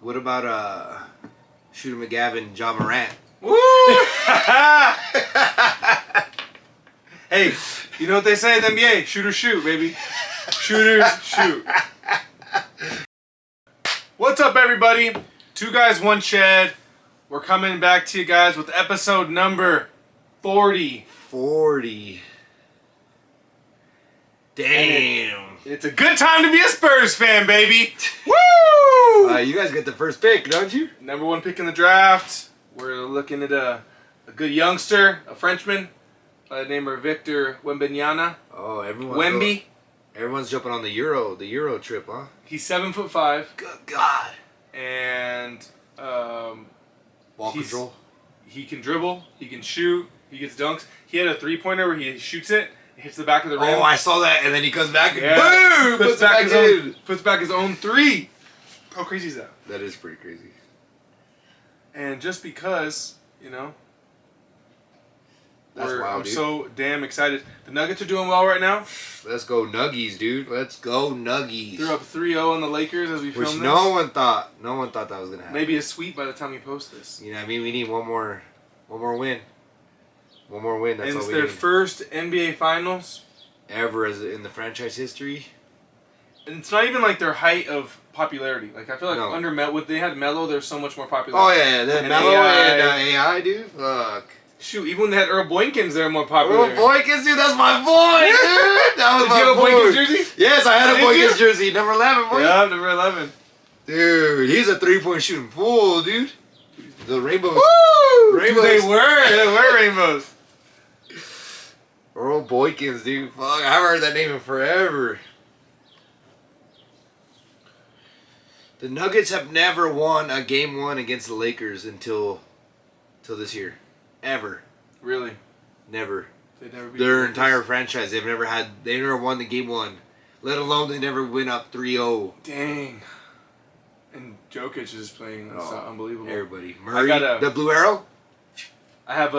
What about Shooter McGavin, John Morant? Woo! Hey, you know what they say in the NBA? Shooters shoot, baby. Shooters shoot. What's up, everybody? Two guys, one shed. We're coming back to you guys with episode number 40. 40. Damn. It's a good time to be a Spurs fan, baby. Woo! You guys get the first pick, don't you? Number one pick in the draft. We're looking at a good youngster, a Frenchman by the name of Victor Wemanyana. Oh, everyone's jumping on the Euro trip, huh? He's 7'5". Good God. And ball control. He can dribble. He can shoot. He gets dunks. He had a 3-pointer where he shoots it, hits the back of the rim. Oh, I saw that, and then he comes back and boom, puts back his own three. How crazy is that? That is pretty crazy. And just because, you know, I'm dude. so damn excited. The Nuggets are doing well right now. Let's go Nuggies, dude. Let's go Nuggies. They're up 3-0 on the Lakers as we film this. No one thought that was gonna happen. Maybe a sweep by the time we post this. You know what I mean? We need one more win. One more win. That's and all it's we their need. first NBA Finals Ever as in the franchise history. And it's not even like their height of popularity. Like I feel like under Melo, they had Melo, they're so much more popular. Oh yeah, then Melo and AI, dude. Fuck. Shoot, even when they had Earl Boykins, they're more popular. Earl Boykins, dude, that's my boy, dude. That was Did you have a Boykins jersey? Yes, I had a Boykins jersey, number 11, boy. Yeah, number 11. Dude, he's a 3-point shooting fool, dude. The rainbows. Woo! Rainbows. Dude, they were rainbows. Earl Boykins, dude. Fuck, I haven't heard that name in forever. The Nuggets have never won a game one against the Lakers until this year. Ever. Really? Never. They'd never beat Their entire franchise, they never won the game one. Let alone they never win up 3-0. Dang. And Jokic is playing. That's unbelievable. Everybody. Murray, the Blue Arrow? I have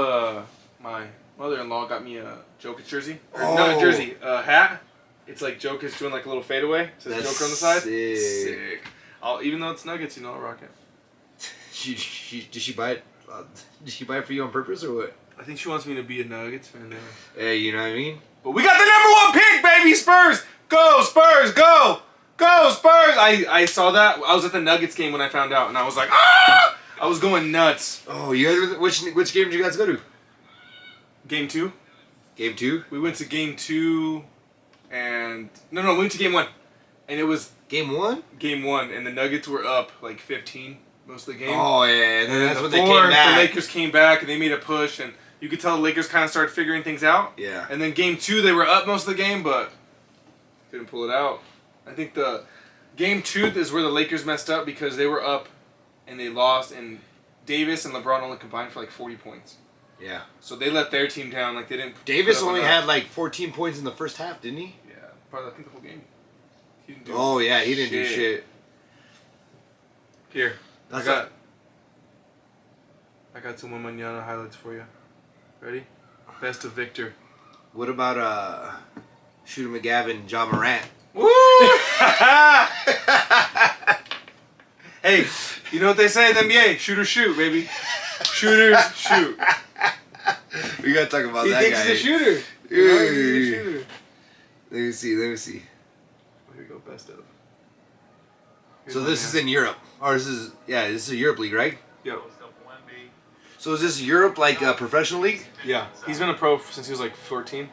my mother-in-law got me a Jokic jersey. Or not a jersey, a hat. It's like Jokic doing like a little fadeaway. It says Joker on the side. Sick. Even though it's Nuggets, you know I'll rock it. Did she buy it? Did she buy it for you on purpose or what? I think she wants me to be a Nuggets fan there. Hey, you know what I mean? But we got the number one pick, baby! Spurs! Go, Spurs! Go! Go, Spurs! I saw that. I was at the Nuggets game when I found out, and I was like, ah! I was going nuts. Oh, you guys, which game did you guys go to? Game 2. Game 2? We went to game 2, and... No, we went to game 1. And it was... Game 1? Game 1, and the Nuggets were up like 15 most of the game. Oh, yeah, and then that's when they came back. The Lakers came back, and they made a push, and you could tell the Lakers kind of started figuring things out. Yeah. And then game 2, they were up most of the game, but couldn't pull it out. I think the game 2 is where the Lakers messed up because they were up, and they lost, and Davis and LeBron only combined for like 40 points. Yeah. So they let their team down. Like they didn't. Davis only had like 14 points in the first half, didn't he? Yeah, probably I think the whole game. He didn't he didn't do shit. Here, I got some Wemanyana highlights for you. Ready? Best of Victor. What about Shooter McGavin, John Morant? Woo! Hey, you know what they say in the NBA? Shooters shoot, baby. Shooters shoot. We gotta talk about that guy. He thinks he's a shooter. He's a shooter. Let me see. Here we go, best of. So this is in Europe. Or this is a Europe league, right? Yep. So is this Europe like a professional league? Yeah. He's been a pro since he was like 14.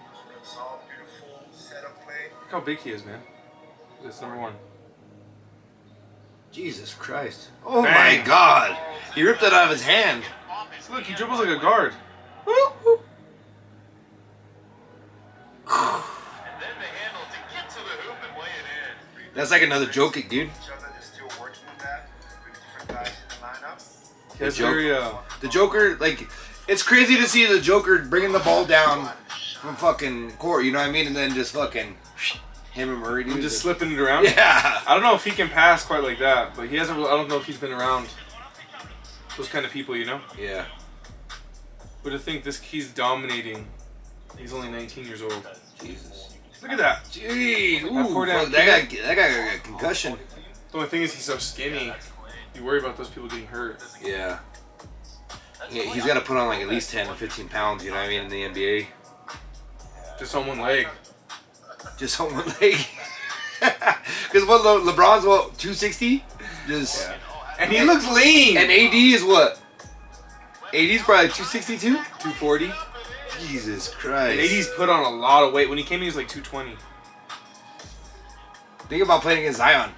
Look how big he is, man. That's number 1. Jesus Christ. Oh my God. He ripped that out of his hand. Look, he dribbles like a guard. That's like another Jokic, dude. The Joker, like, it's crazy to see the Joker bringing the ball down from fucking court, you know what I mean? And then just fucking him and Murray, dude. Just slipping it around? Yeah. I don't know if he can pass quite like that, but he hasn't. I don't know if he's been around those kind of people, you know? Yeah. But to think he's dominating. He's only 19 years old. Jesus. Look at that. Jeez. Ooh, that guy got a concussion. The only thing is he's so skinny. You worry about those people getting hurt. Yeah. He's got to put on like at least 10 or 15 pounds, you know what I mean, in the NBA. Just on one leg. Just on one leg. Because what, LeBron's what, 260? Just. Yeah. And he looks lean. And AD is what? AD's probably 262? 240. Jesus Christ. And AD's put on a lot of weight. When he came in, he was like 220. Think about playing against Zion.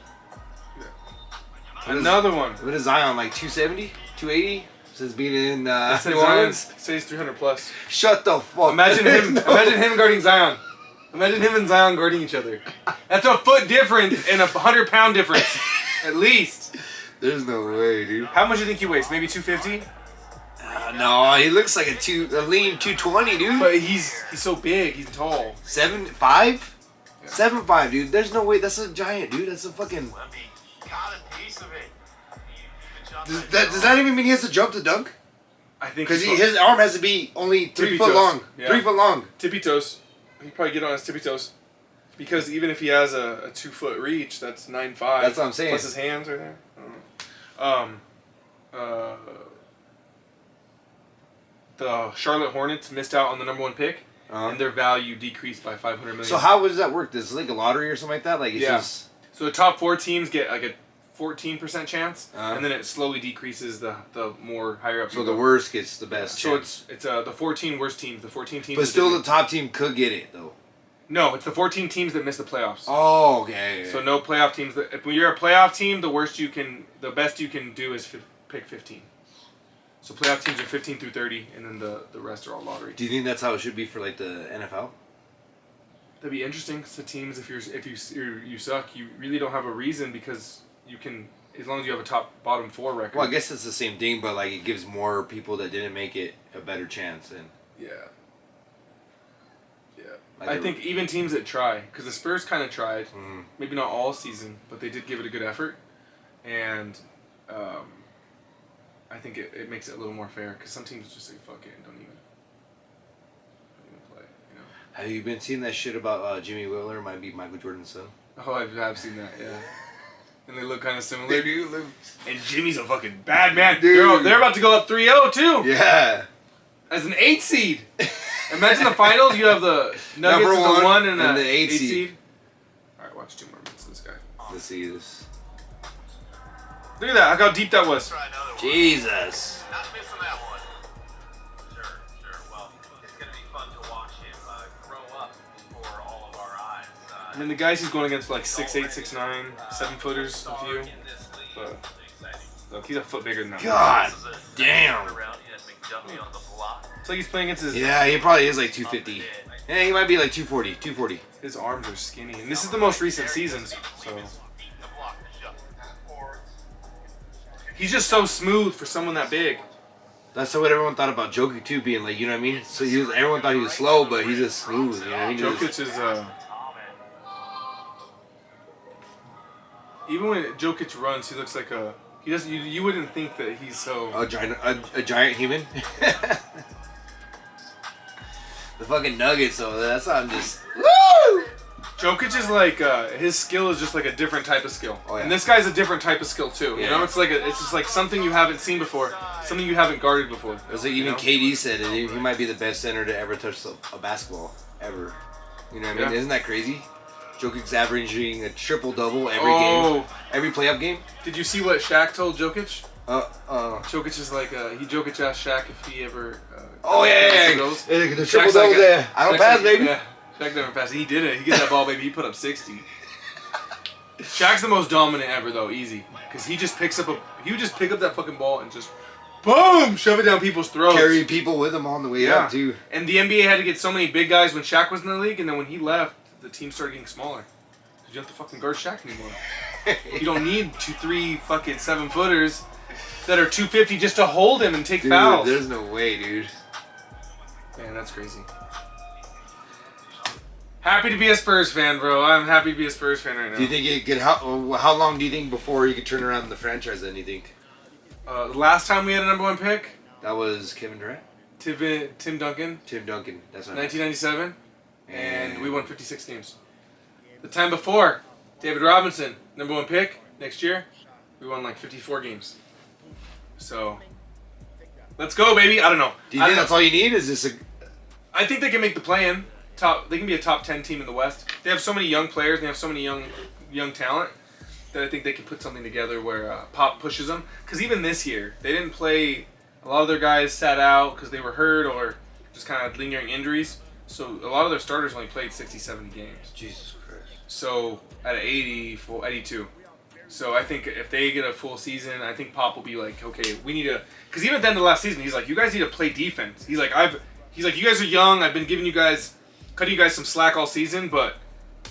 Another one. What is Zion, like 270? 280? Since being in New Orleans? Says 300 plus. Shut the fuck. Imagine him. No. Imagine him guarding Zion. Imagine him and Zion guarding each other. That's a foot difference and a 100-pound difference, at least. There's no way, dude. How much do you think he weighs? Maybe 250? No, he looks like a lean 220, dude. But he's so big. He's tall. 7'5"? Yeah. 7'5", dude. There's no way. That's a giant, dude. That's a fucking. Does that even mean he has to jump to dunk? I think because his arm has to be only 3 foot long. Yeah. 3 foot long. Tippy toes. He'd probably get on his tippy toes. Because even if he has a 2 foot reach, that's 9'5". That's what I'm saying. Plus his hands right there. The Charlotte Hornets missed out on the number 1 pick, and their value decreased by $500 million. So how does that work? Does it like a lottery or something like that? Like it's just... So the top 4 teams get like a 14% chance, and then it slowly decreases the more higher up. So the worst gets the best. So chance. it's the 14 worst teams. The 14 teams. But still, the top team could get it though. No, it's the 14 teams that miss the playoffs. Oh, okay. So no playoff teams. If you're a playoff team, the best you can do is pick 15. So playoff teams are 15 through 30, and then the rest are all lottery. Do you think that's how it should be for like the NFL? That'd be interesting. So teams, if you suck, you really don't have a reason because you can, as long as you have a bottom 4 record. Well, I guess it's the same thing, but like it gives more people that didn't make it a better chance. And yeah. I think even teams that try, because the Spurs kind of tried, maybe not all season, but they did give it a good effort, and I think it makes it a little more fair, because some teams just say fuck it and don't even play, you know. Have you been seeing that shit about Jimmy Butler might be Michael Jordan's son? Oh, I've seen that, yeah. And they look kind of similar. They do look. And Jimmy's a fucking bad man. Dude. They're about to go up 3-0 too. Yeah. As an 8 seed. Imagine the finals. You have the Nuggets as the 1 and the 8 seed. All right, watch 2 more minutes of this guy. Let's see this. Look at that. Look how deep that was. Jesus. Not missing that one. Sure. Well, it's going to be fun to watch him grow up before all of our eyes. I mean, the guys he's going against are like 6'8", 6'9", 7-footers, a few. But look, he's a foot bigger than that. God damn. It's like he's playing against his... Yeah, he probably is like 250. Yeah, he might be like 240. His arms are skinny. And this is the most recent seasons, so... He's just so smooth for someone that big. That's what everyone thought about Jokic too, being like, you know what I mean? So everyone thought he was slow, but he's just smooth, you know what I mean? Jokic is... Even when Jokic runs, he looks like a... He doesn't. You wouldn't think that he's so... A giant human? The fucking Nuggets, though. That's not just... Woo! Jokic is like... his skill is just like a different type of skill. Oh, yeah. And this guy's a different type of skill, too. Yeah. You know? It's just like something you haven't seen before. Something you haven't guarded before. It's like even KD said it. He might be the best center to ever touch a basketball. Ever. You know what I mean? Yeah. Isn't that crazy? Jokic's averaging a triple-double every game. Every playoff game. Did you see what Shaq told Jokic? Jokic is like, Jokic asked Shaq if he ever... The triple-double there. I don't pass, baby. Yeah, Shaq never passed. He did it. He gets that ball, baby. He put up 60. Shaq's the most dominant ever, though, easy. Because he would just pick up that fucking ball and just... Boom! Shove it down people's throats. Carry people with him on the way up, too. And the NBA had to get so many big guys when Shaq was in the league, and then when he left, the team started getting smaller. You don't have to fucking guard Shaq anymore. You don't need 2-3 fucking 7-footers that are 250 just to hold him and take fouls. There's no way, dude. Man, that's crazy. Happy to be a Spurs fan, bro. I'm happy to be a Spurs fan right now. Do you think it could... How long do you think before you could turn around the franchise then, you think? The last time we had a number 1 pick? That was Kevin Durant? Tim Duncan. That's what 1997. And we won 56 games. The time before, David Robinson, number 1 pick next year. We won like 54 games. So, let's go, baby. I don't know. Do you think that's all you need? Is this a... I think they can make the play-in. They can be a top 10 team in the West. They have so many young players. They have so many young talent that I think they can put something together where Pop pushes them. Because even this year, they didn't play. A lot of their guys sat out because they were hurt or just kind of lingering injuries. So a lot of their starters only played 60, 70 games. Jesus Christ. So at 82. So I think if they get a full season, I think Pop will be like, okay, we need to. Because even at the end of last season, he's like, you guys need to play defense. He's like, you guys are young. I've been cutting you guys some slack all season, but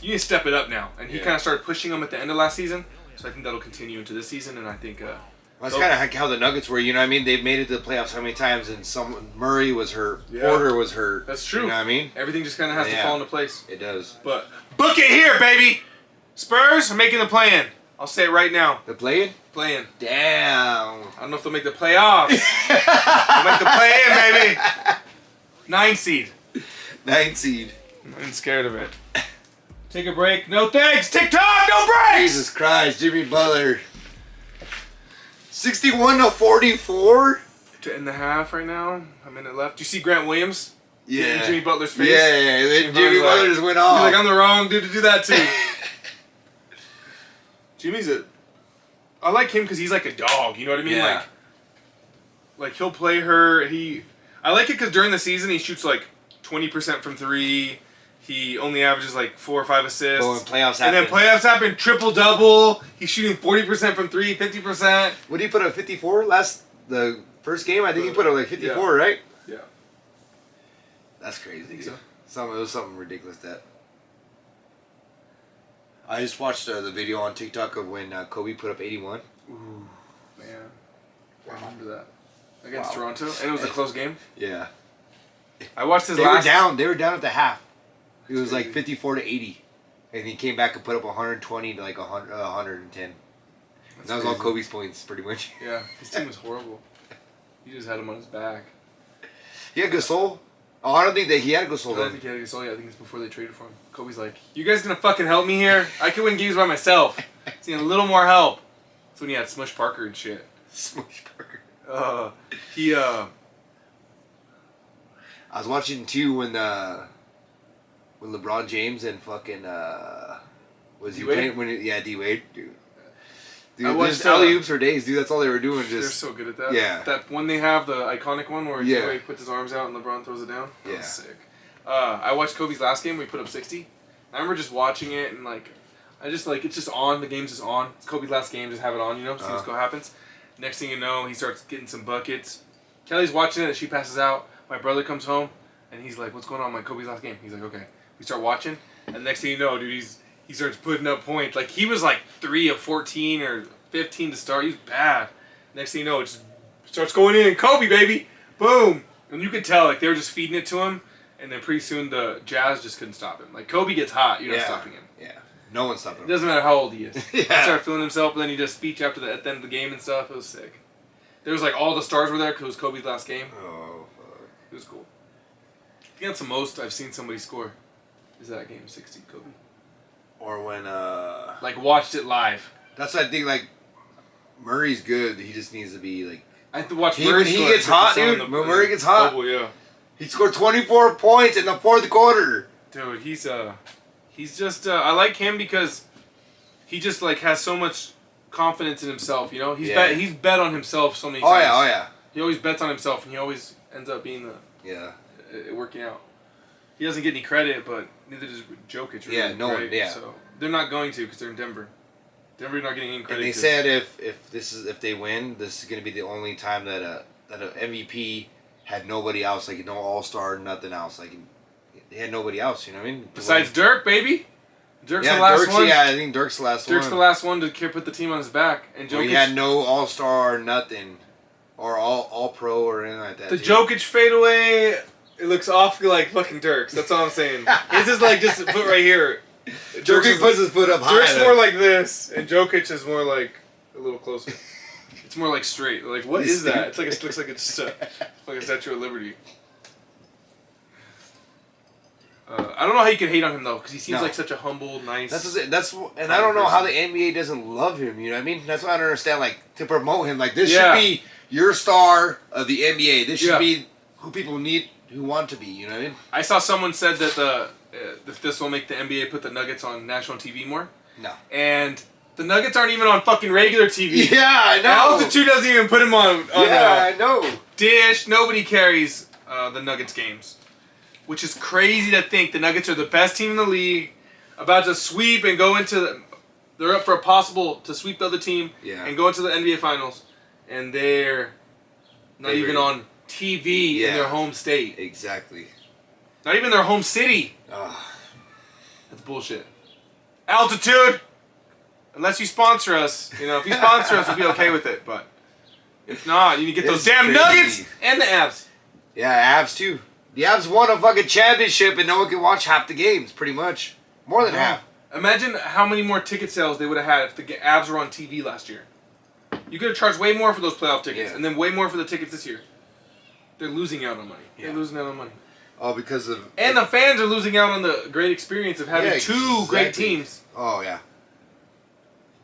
you need to step it up now. And he kind of started pushing them at the end of last season. So I think that'll continue into this season, and I think. Well, that's kind of how the Nuggets were. You know what I mean? They've made it to the playoffs how many times, and Murray was hurt, Porter was hurt. That's true. You know what I mean? Everything just kind of has to fall into place. It does. But book it here, baby. Spurs are making the play-in. I'll say it right now. The play-in? Play-in. Damn. I don't know if they'll make the playoffs. They'll make the play-in, baby. 9 seed. 9 seed. I'm scared of it. Take a break. No thanks. TikTok, no breaks. Jesus Christ, Jimmy Butler. 61-44. To end the half right now. A minute left. Do you see Grant Williams? Yeah. In Jimmy Butler's face? Yeah. Jimmy Butler just went off. He's like, I'm the wrong dude to do that too. I like him because he's like a dog. You know what I mean? Yeah. Like he'll play her. I like it because during the season he shoots like 20% from 3. He only averages like 4 or 5 assists. Oh, and playoffs happen. And then playoffs happen, triple-double. He's shooting 40% from 3, 50%. What did he put up, 54 the first game? I think he put up like 54, right? Yeah. That's crazy. I think so. It was something ridiculous that. I just watched the video on TikTok of when Kobe put up 81. Ooh, man. I remember that. Against Toronto. And it was a close game. Yeah. I watched his They were down at the half. It was like 54-80. And he came back and put up 120 to like 110. That was all Kobe's points, pretty much. Yeah. His team was horrible. He just had him on his back. He had Gasol? Oh, I don't think that he had Gasol. I don't think he had Gasol yet. I think it's before they traded for him. Kobe's like, you guys gonna fucking help me here? I can win games by myself. Just need a little more help. That's when he had Smush Parker and shit. Smush Parker. I was watching too when LeBron James and fucking was he playing when D-Wade, dude. Dude, just alley-oops for days, dude. That's all they were doing. They're so good at that. Yeah. That one they have, the iconic one where D-Wade puts his arms out and LeBron throws it down. Yeah. That's sick. I watched Kobe's last game where he put up 60. I remember just watching it and like, it's just on. The game's just on. It's Kobe's last game. Just have it on, see what happens. Next thing you know, he starts getting some buckets. Kelly's watching it and she passes out. My brother comes home and he's like, "What's going on?" I'm like, "Kobe's last game." He's like, "Okay." We start watching, and the next thing you know, dude, he starts putting up points. Like he was like 3 of 14 or 15 to start. He was bad. Next thing you know, it just starts going in. Kobe, baby, boom! And you could tell like they were just feeding it to him, and then pretty soon the Jazz just couldn't stop him. Like Kobe gets hot, you're not stopping him. Yeah, no one's stopping him. It doesn't matter how old he is. Yeah. He started feeling himself, and then he does speech at the end of the game and stuff. It was sick. There was like all the stars were there because it was Kobe's last game. Oh, fuck. It was cool. I think that's the most I've seen somebody score. Is that game 60, Kobe? Or when like watched it live. That's what I think. Like Murray's good. He just needs to be like. I have to watch When Murray he score gets to hot, put the sun dude. in When Murray gets hot. bubble, yeah. He scored 24 points in the fourth quarter. Dude, he's just I like him because he just like has so much confidence in himself. He's bet on himself so many times. Oh yeah. He always bets on himself, and he always ends up being working out. He doesn't get any credit, but neither does Jokic. Really, Yeah, no one. right? Yeah. So they're not going to because they're in Denver. Denver's not getting any credit. And they said if they win, this is going to be the only time that a MVP had nobody else, like no All-Star, nothing else. Like they had nobody else. You know what I mean? Besides Dirk, baby. Dirk's the last one. Yeah, I think Dirk's the last one. Dirk's the last one to put the team on his back, and Jokic. He had no All-Star, nothing, or All-Pro or anything like that. The Jokic fadeaway, it looks awfully like fucking Dirk's. That's all I'm saying. His is like just put right here. Jokic puts his foot up high. Dirk's more like this, and Jokic is more like a little closer. It's more like straight. Like what is that? It's like it looks like it's just like a Statue of Liberty. I don't know how you could hate on him though, because he seems No. like such a humble, nice. And I don't know how the NBA doesn't love him. You know what I mean? That's why I don't understand. Like to promote him, like this should be your star of the NBA. This should be who people need, who want to be. You know what I mean? I saw someone said that this will make the NBA put the Nuggets on national TV more. No. And the Nuggets aren't even on fucking regular TV. Yeah, I know. Altitude doesn't even put him on I know. Dish. Nobody carries the Nuggets games, which is crazy to think. The Nuggets are the best team in the league, about to sweep and go into. They're up for a possible to sweep the other team and go into the NBA Finals, and they're not even on TV in their home state. Exactly. Not even their home city. That's bullshit. Altitude. Unless you sponsor us, if you sponsor us, we'll be okay with it. But if not, you need to get those damn Nuggets and the Avs. Yeah, Avs too. The Avs won a fucking championship, and no one can watch half the games. Pretty much, more than half. Imagine how many more ticket sales they would have had if the Avs were on TV last year. You could have charged way more for those playoff tickets, and then way more for the tickets this year. They're losing out on money. They're losing out on money. Oh, because of... And the fans are losing out on the great experience of having two great teams. Oh, yeah.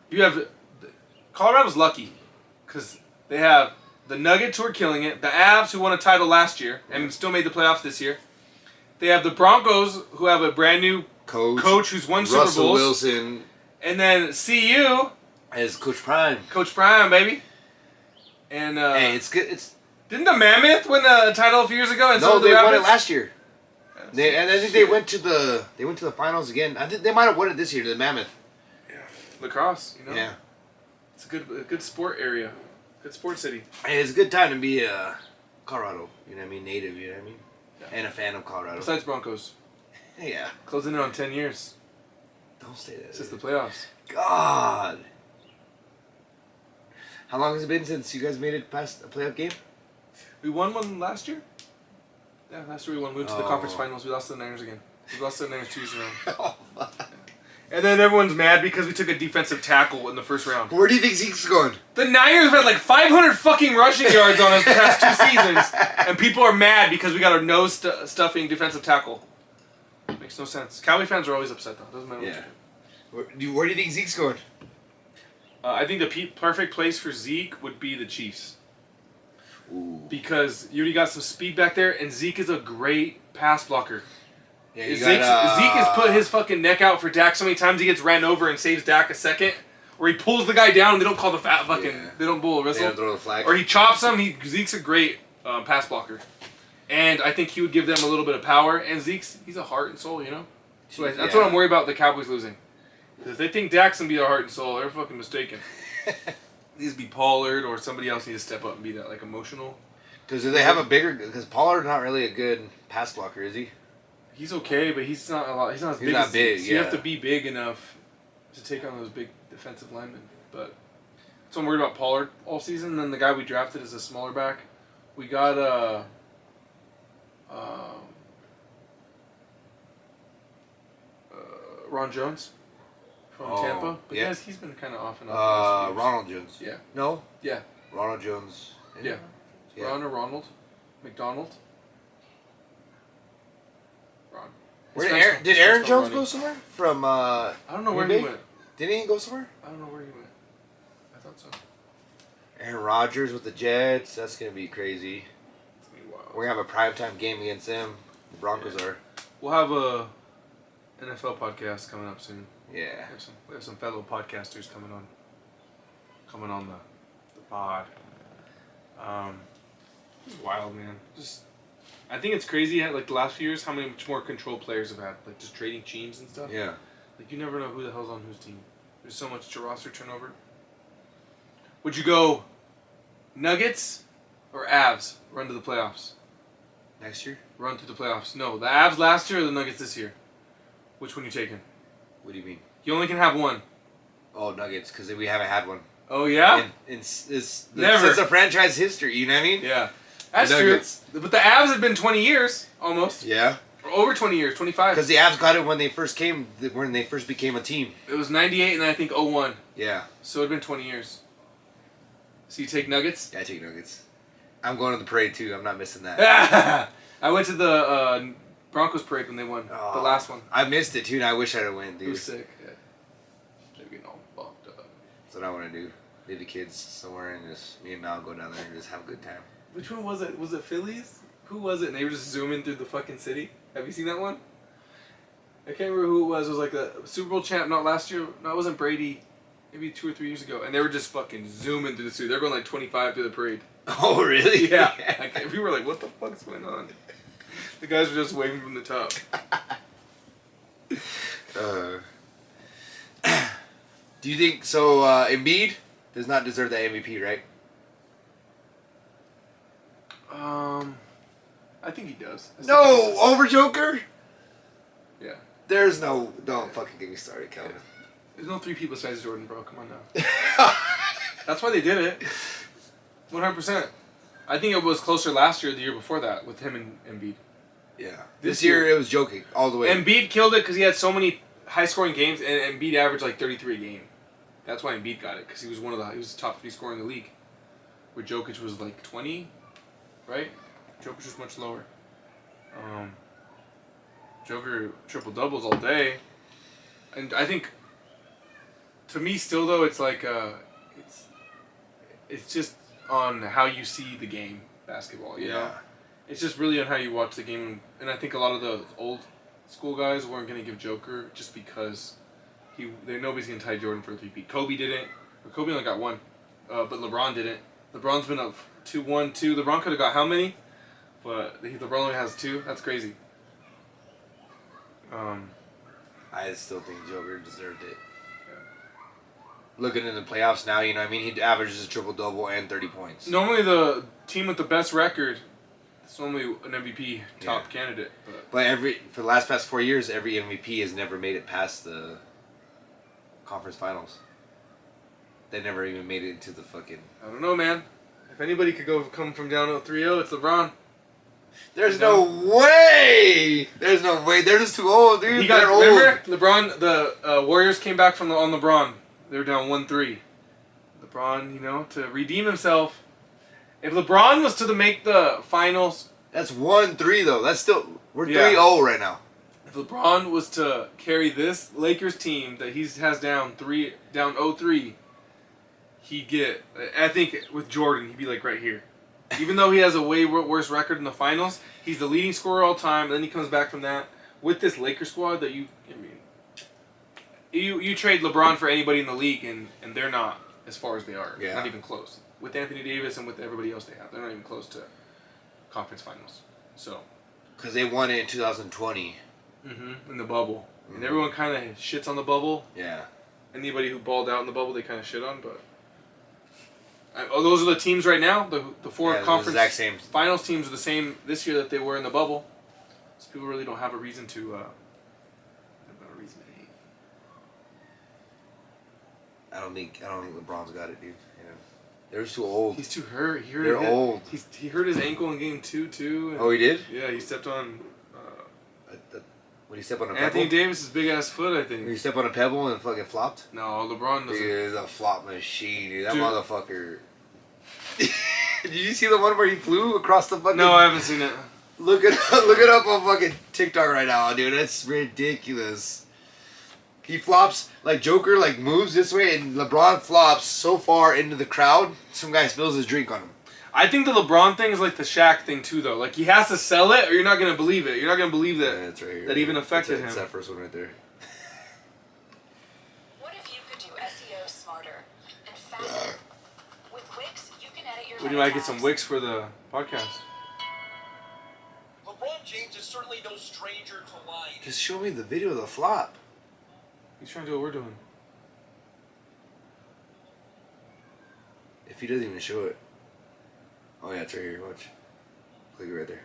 You have... Colorado's lucky, because they have the Nuggets who are killing it, the Avs who won a title last year and still made the playoffs this year. They have the Broncos who have a brand new coach who's won Super Bowls. Russell Wilson. And then CU... as Coach Prime. Coach Prime, baby. And hey, it's good. Didn't the Mammoth win a title a few years ago? And no, they Rapids? won it last year. And I think they went to the finals again. I think they might have won it this year. The Mammoth. Yeah, lacrosse. Yeah. It's a good sport area, good sport city. Hey, it's a good time to be Colorado. You know what I mean? Native. You know what I mean? Yeah. And a fan of Colorado. Besides Broncos. Yeah. Closing in on 10 years. Don't say that. Since the playoffs. God. How long has it been since you guys made it past a playoff game? We won one last year. Yeah, last year we won. We went to the conference finals. We lost to the Niners again. We lost to the Niners 2 years in a row. And then everyone's mad because we took a defensive tackle in the first round. Where do you think Zeke's going? The Niners have had like 500 fucking rushing yards on us the past 2 seasons, and people are mad because we got a nose-stuffing defensive tackle. Makes no sense. Cowboy fans are always upset though. Doesn't matter what you do. Where do you think Zeke's going? I think the perfect place for Zeke would be the Chiefs. Ooh. Because you already got some speed back there, and Zeke is a great pass blocker. Yeah, Zeke has put his fucking neck out for Dak so many times he gets ran over and saves Dak a second. Or he pulls the guy down and they don't call the they don't blow a whistle. They don't throw the flag. Or he chops him. Zeke's a great pass blocker. And I think he would give them a little bit of power. And he's a heart and soul, you know? So that's what I'm worried about the Cowboys losing. Because if they think Dak's going to be their heart and soul, they're fucking mistaken. It needs to be Pollard or somebody else needs to step up and be that like emotional. Because they have because Pollard's not really a good pass blocker, is he? He's okay, but he's not a lot. He's not as He's big not as big, Zeke. So you have to be big enough to take on those big defensive linemen. But so I'm worried about Pollard all season. And then the guy we drafted is a smaller back. We got Ron Jones from Tampa. But he's been kind of off and on. Ronald Jones. Yeah. No? Yeah. Ronald Jones. Yeah. Ron or Ronald McDonald. Ron. Did Aaron Jones go somewhere? From I don't know where he went. Didn't he go somewhere? I don't know where he went. I thought so. Aaron Rodgers with the Jets. That's gonna be crazy. It's gonna be wild. We're gonna have a primetime game against them. The Broncos are. We'll have a NFL podcast coming up soon. Yeah. We have some fellow podcasters coming on the pod. It's wild, man. I think it's crazy. Like the last few years, how much more control players have had, like just trading teams and stuff. Yeah. Like you never know who the hell's on whose team. There's so much roster turnover. Would you go Nuggets or Avs run to the playoffs? Next year? Run to the playoffs. No, the Avs last year or the Nuggets this year? Which one you taking? What do you mean? You only can have one. Oh, Nuggets, because we haven't had one. Oh, yeah? Never. Since the franchise history, you know what I mean? Yeah. That's true. But the Avs have been 20 years, almost. Yeah. Or over 20 years, 25. Because the Avs got it when they first became a team. It was 98 and then I think 01. Yeah. So it had been 20 years. So you take Nuggets? Yeah, I take Nuggets. I'm going to the parade, too. I'm not missing that. I went to the Broncos parade when they won the last one. I missed it too, and I wish I'd have went, dude. It was sick. Yeah. They're getting all fucked up. That's what I want to do. Leave the kids somewhere and just me and Mal go down there and just have a good time. Which one was it? Was it Phillies? Who was it? And they were just zooming through the fucking city. Have you seen that one? I can't remember who it was. It was like the Super Bowl champ, not last year. No, it wasn't Brady. Maybe 2 or 3 years ago. And they were just fucking zooming through the city. They're going like 25 through the parade. Oh, really? Yeah. Like, we were like, what the fuck's going on? The guys were just waving from the top. Do you think so? Embiid does not deserve that MVP, right? I think he does. No, over Joker. Yeah. There's no. Don't fucking get me started, Kelvin. There's no 3 people besides Jordan, bro. Come on now. That's why they did it. 100%. I think it was closer last year or the year before that with him and Embiid. Yeah. This year it was Jokic all the way. Embiid killed it because he had so many high-scoring games, and Embiid averaged like 33 a game. That's why Embiid got it, because he was he was the top 3 scorer in the league. Where Jokic was like 20, right? Jokic was much lower. Joker triple doubles all day, and I think, to me, still though, it's like it's just on how you see the game, basketball. You know, it's just really on how you watch the game, and I think a lot of the old school guys weren't gonna give Joker just because nobody's gonna tie Jordan for a 3-peat. Kobe didn't. Kobe only got 1, but LeBron didn't. LeBron's been up 2-1, 2. LeBron could have got how many? But LeBron only has 2. That's crazy. I still think Joker deserved it. Yeah. Looking in the playoffs now, you know what I mean? He averages a triple-double and 30 points. Normally the team with the best record, it's normally an MVP top candidate. But for the last past 4 years, every MVP has never made it past the conference finals. They never even made it into the fucking... I don't know, man. If anybody could come from down 3-0, it's LeBron. There's no way! There's no way. They're just too old, dude. They're old. Remember, LeBron, the Warriors came back on LeBron. They were down 1-3. LeBron, you know, to redeem himself. If LeBron was to make the finals... That's 1-3, though. That's still... We're 3-0 right now. If LeBron was to carry this Lakers team that he has down 0-3, he'd get... I think with Jordan, he'd be like right here. Even though he has a way worse record in the finals, he's the leading scorer all time. Then he comes back from that with this Lakers squad that you trade LeBron for anybody in the league, and they're not as far as they are. Yeah. Not even close. With Anthony Davis and with everybody else they have, they're not even close to conference finals. So, because they won it in 2020. In the bubble, and everyone kind of shits on the bubble. Yeah. Anybody who balled out in the bubble, they kind of shit on, but. Those are the teams right now. The 4 conference exact same. finals teams are the same this year that they were in the bubble. So people really don't have a reason to. Hate. I don't think LeBron's got it, dude. You know, they're just too old. He's too hurt. They're old. He hurt his ankle in game 2 too. Oh, he did? Yeah, he stepped on. When he stepped on a pebble? Anthony Davis' big ass foot, I think. When he stepped on a pebble and fucking flopped? No, LeBron doesn't. Dude, it's a flop machine, dude. That motherfucker. Did you see the one where he flew across the fucking... No, I haven't seen it. Look it up on fucking TikTok right now, dude. That's ridiculous. He flops, like Joker, like moves this way, and LeBron flops so far into the crowd, some guy spills his drink on him. I think the LeBron thing is like the Shaq thing too, though. Like he has to sell it, or you're not gonna believe it. You're not gonna believe that. Yeah, that's right here. That even affected him. That's that first one right there. What if you could do SEO smarter and faster? With Wix, you can edit your. Would you like get some Wix for the podcast? LeBron James is certainly no stranger to lying. Just show me the video of the flop. He's trying to do what we're doing. If he doesn't even show it. Oh yeah, it's right here. Watch. Click it right there.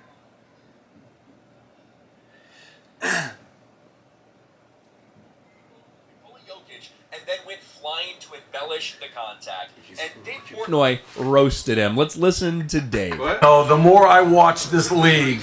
Jokic, and then went flying to embellish the contact. And Dave Portnoy roasted him. Let's listen to Dave. What? Oh, the more I watch this league,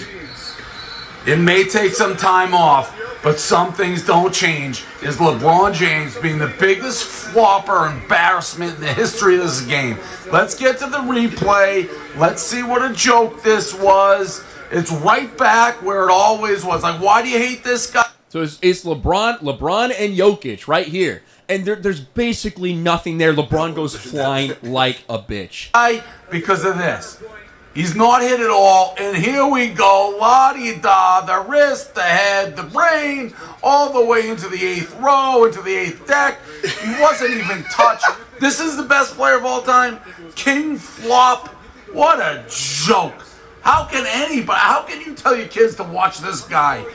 it may take some time off, but some things don't change. Is LeBron James being the biggest flopper embarrassment in the history of this game. Let's get to the replay. Let's see what a joke this was. It's right back where it always was. Like, why do you hate this guy? So it's LeBron and Jokic right here. And there's basically nothing there. LeBron goes flying like a bitch. Because of this. He's not hit at all, and here we go, la-di-da, the wrist, the head, the brain, all the way into the 8th row, into the 8th deck. He wasn't even touched. This is the best player of all time. King flop. What a joke. How can you tell your kids to watch this guy?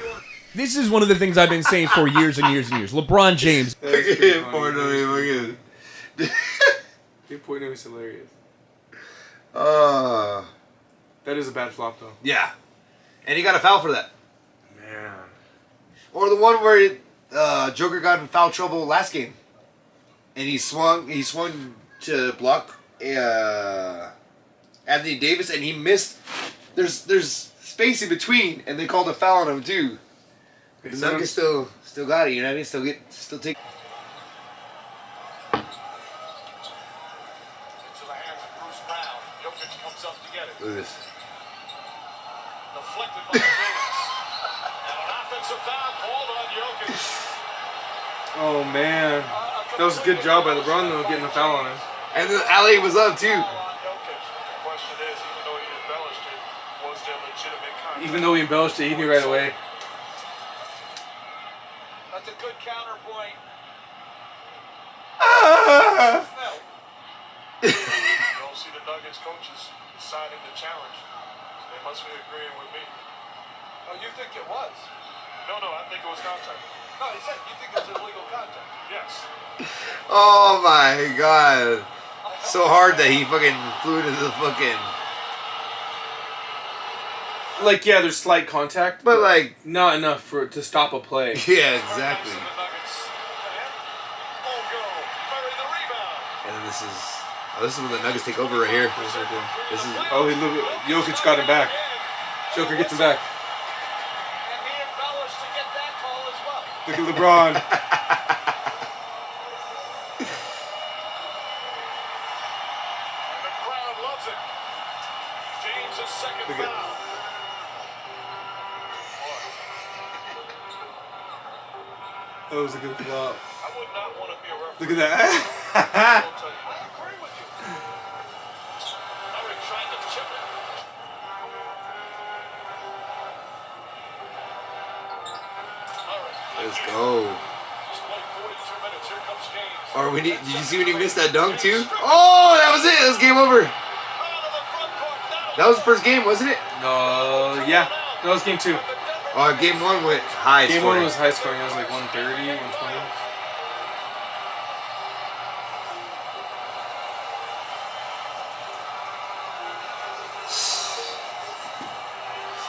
This is one of the things I've been saying for years and years and years. LeBron James. Look at him, poor Louis, look at him. Your point is hilarious. That is a bad flop, though. Yeah. And he got a foul for that. Man. Or the one where Joker got in foul trouble last game. And he swung to block Anthony Davis, and he missed. There's space in between, and they called a foul on him, too. The Nuggets still got it, you know what I mean? Still take. Into the hands of Bruce Brown. Jokic comes up to get it. Look at this. Deflected by the Bruins. And an offensive foul called on Jokic. Oh, man. That was a good job by LeBron, though, getting a foul on him. And the alley was up, too. On Jokic. The question is, even though he embellished it, was there legitimate contact? Even though he embellished it, he knew right away. That's a good counterpoint. Ah! You don't see the Nuggets coaches signing the challenge. They must be agreeing with me. Oh, you think it was? No, I think it was contact. No, he said you think it was illegal contact. Yes. Oh my god. So hard that he fucking flew into the fucking. Like, yeah, there's slight contact, But like, not enough to stop a play. yeah, exactly. The Nuggets. Oh, go. Bury the rebound. And then this is when the Nuggets take over right here. This is Oh, Jokic got him back. Joker gets him back. And he embellished to get that call as well. Look at LeBron. And the crowd loves it. James' second Look at- foul. That was a good flop. I would not want to be a referee. Look at that. I'll tell you. I agree with you. Murray trying to chip it. Murray. let's go. Just played 42 minutes. Here comes James. Or did you see when he missed that dunk too? Oh, that was it. That was game over. Out of the front court. That was the first game, wasn't it? No, yeah. That was game 2. Game 1 went high. Game scoring. 1 was high scoring. It was like 130, 120.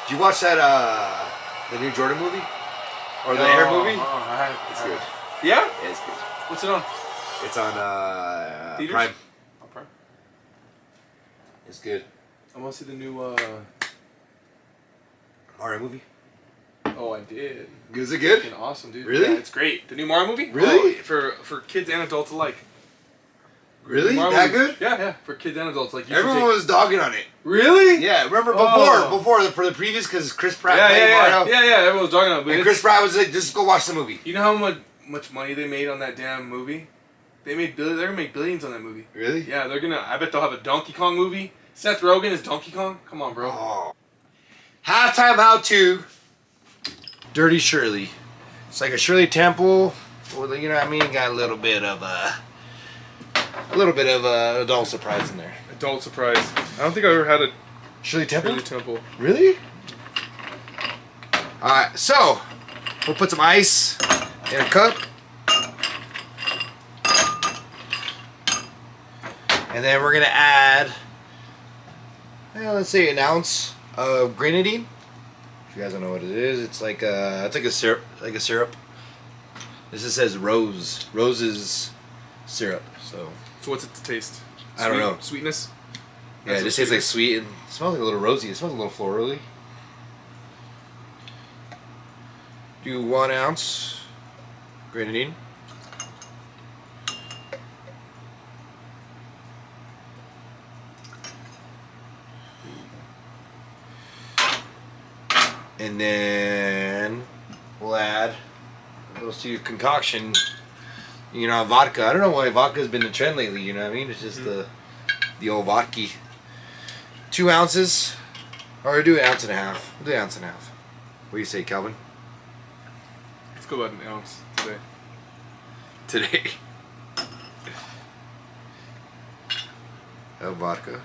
Did you watch that the new Jordan movie or the Air movie? It's good. Yeah? Yeah, it's good. What's it on? It's on Theaters? Prime. On Prime. It's good. I want to see the new. Mario movie. Oh, I did. Is it good? Fucking awesome, dude. Really? Yeah, it's great. The new Mario movie. Really? Oh, for kids and adults alike. Really? Mario That movie- good? Yeah. For kids and adults, like you Everyone was dogging on it. Really? Yeah, remember Oh. before for the previous because Chris Pratt Yeah, played yeah, Mario. yeah. Everyone was talking about it. But And Chris Pratt was like, "Just go watch the movie." you know how much money they made on that damn movie? They're gonna make billions on that movie. Really? Yeah, I bet they'll have a Donkey Kong movie. Seth Rogen is Donkey Kong? Come on, bro. Oh. Halftime how-to. Dirty Shirley. It's like a Shirley Temple. Well, you know what I mean? Got a little bit of adult surprise in there. Adult surprise. I don't think I've ever had a Shirley Temple? Shirley Temple. Really? Alright, so we'll put some ice in a cup. And then we're gonna add, let's say an ounce of grenadine. If you guys don't know what it is, it's like a syrup, This just says roses syrup. So what's it to taste? I don't know. Sweetness? yeah, it just tastes like sweet and it smells like a little rosy. It smells a little florally. Do 1 ounce grenadine. And then we'll add those two concoction. You know, vodka. I don't know why vodka's been the trend lately. You know what I mean? It's just the old vodka. 2 ounces, or do 1.5 ounces. We'll do 1.5 ounces. What do you say, Calvin? Let's go about 1 ounce today. Today. Of vodka.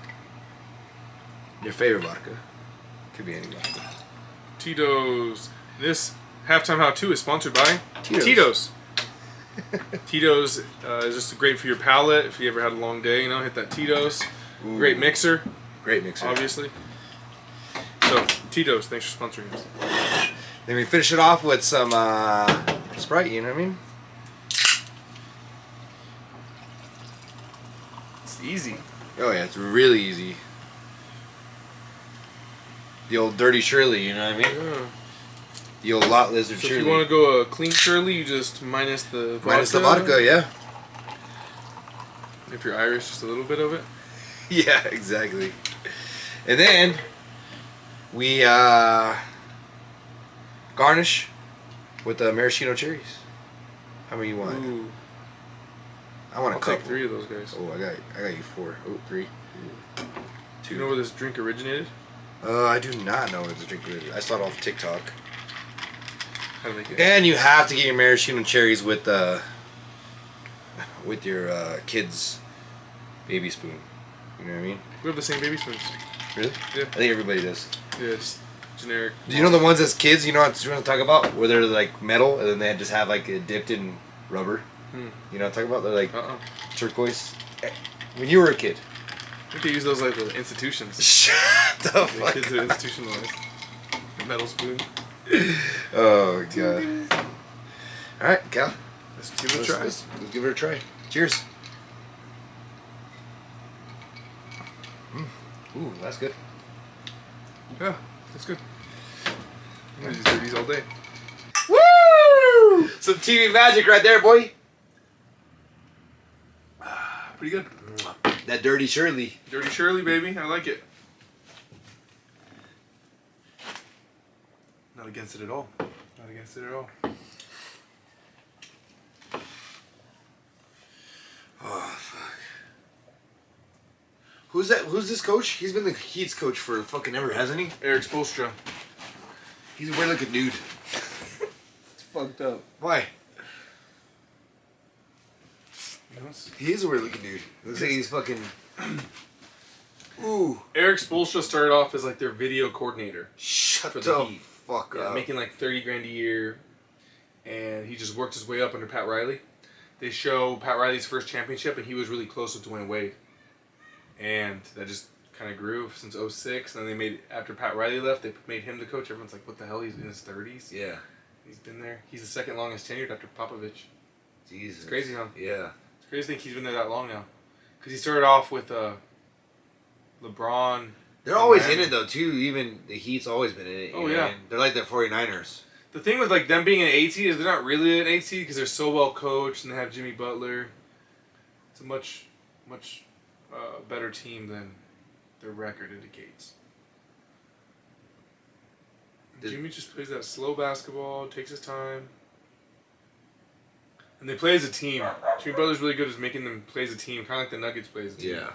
Your favorite vodka. Could be any vodka. Tito's. This halftime how-to is sponsored by Tito's. Tito's. Tito's is just great for your palate. If you ever had a long day, you know, hit that Tito's. Ooh. Great mixer. Great mixer. Obviously. So, Tito's, thanks for sponsoring us. Then we finish it off with some Sprite, you know what I mean? It's easy. Oh yeah, it's really easy. The old Dirty Shirley, you know what I mean? Yeah. The old Lot Lizard So Shirley. if you want to go a clean Shirley, you just minus the vodka. Minus the vodka, yeah. If you're Irish, just a little bit of it. Yeah, exactly. And then we garnish with the maraschino cherries. How many you want? Ooh. I want a I'll couple. take 3 of those guys. Oh, I got you 4. Oh, 3. Do you know where this drink originated? I do not know what the drink is. I saw it off TikTok. How to make it? And you have to get your maraschino cherries with your kid's baby spoon. You know what I mean? We have the same baby spoons. Really? Yeah. I think everybody does. Yeah, just generic. Do you know the ones as kids? You know what I'm trying to talk about? Where they're like metal and then they just have like it dipped in rubber. You know what I'm talking about? They're like turquoise. When you were a kid. I think they use those like the institutions. Shut the The fuck kids are up. institutionalized. The metal spoon. Oh god. All right, Cal. Let's give it a try. Let's give it a try. Cheers. Ooh, that's good. Yeah, that's good. I'm gonna just do these all day. Woo! Some TV magic right there, boy. Pretty good. That Dirty Shirley. Dirty Shirley, baby. I like it. Not against it at all. Not against it at all. Oh fuck. Who's that? Who's this coach? He's been the Heat's coach for fucking ever, hasn't he? Eric Spoelstra. He's a weird looking dude. It's fucked up. Why? You know, He is a weird looking dude. Looks like he's fucking. Ooh. Eric Spoelstra started off as like their video coordinator. Shut For the the Heat. fuck Yeah, up. making like $30,000 a year, and he just worked his way up under Pat Riley. They show Pat Riley's first championship, and he was really close with Dwayne Wade, and that just kind of grew since 2006. And then they made after Pat Riley left, they made him the coach. Everyone's like, "What the hell? He's in his 30s." Yeah. He's been there. He's the second longest tenured after Popovich. Jesus. It's crazy, huh? Yeah. It's crazy to think he's been there that long now, because he started off with LeBron. They're always in it though too. Even the Heat's always been in it. Oh, you know yeah. what I mean? They're like the 49ers. The thing with like them being an 8 seed is they're not really an 8 seed because they're so well coached and they have Jimmy Butler. It's a much better team than their record indicates. Jimmy just plays that slow basketball, takes his time, and they play as a team. Jimmy Butler's really good at making them play as a team, kind of like the Nuggets play as a team. Yeah.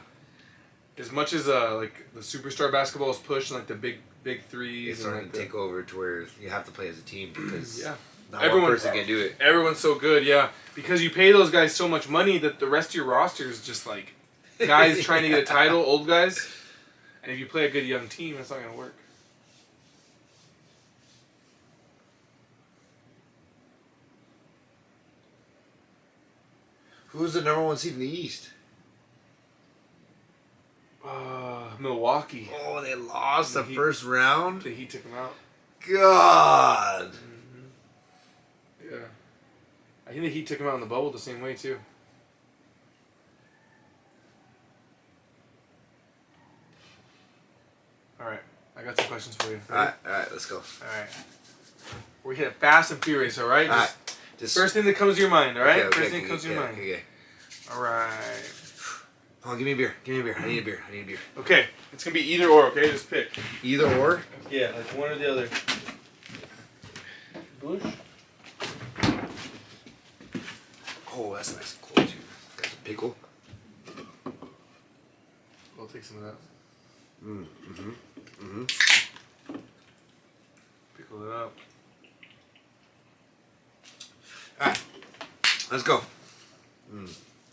As much as like the superstar basketball is pushed and like the big threes. It's starting and, to like, take over to where you have to play as a team because Yeah. not Everyone- one person can do it. Everyone's so good, yeah. Because you pay those guys so much money that the rest of your roster is just like guys trying to get a title, old guys. And if you play a good young team, that's not going to work. Who's the number 1 seed in the East? Milwaukee. Oh, they lost the The Heat. first round? The Heat took them out. God. Yeah. I think the Heat took them out in the bubble the same way, too. Alright, I got some questions for you. Ready? Alright, let's go. Alright. We're hitting fast and furious, alright? Alright. Just First thing that comes to your mind, alright? Okay, First thing that comes to your mind. Okay. Alright. Hold on, give me a beer. Give me a beer. I need a beer. Okay, it's gonna be either or, okay? Just pick. Either or? Yeah, like one or the other. Bush. Oh, that's nice and cold too. Got some pickle. I'll take some of that. Pickle it up. Alright. Let's go.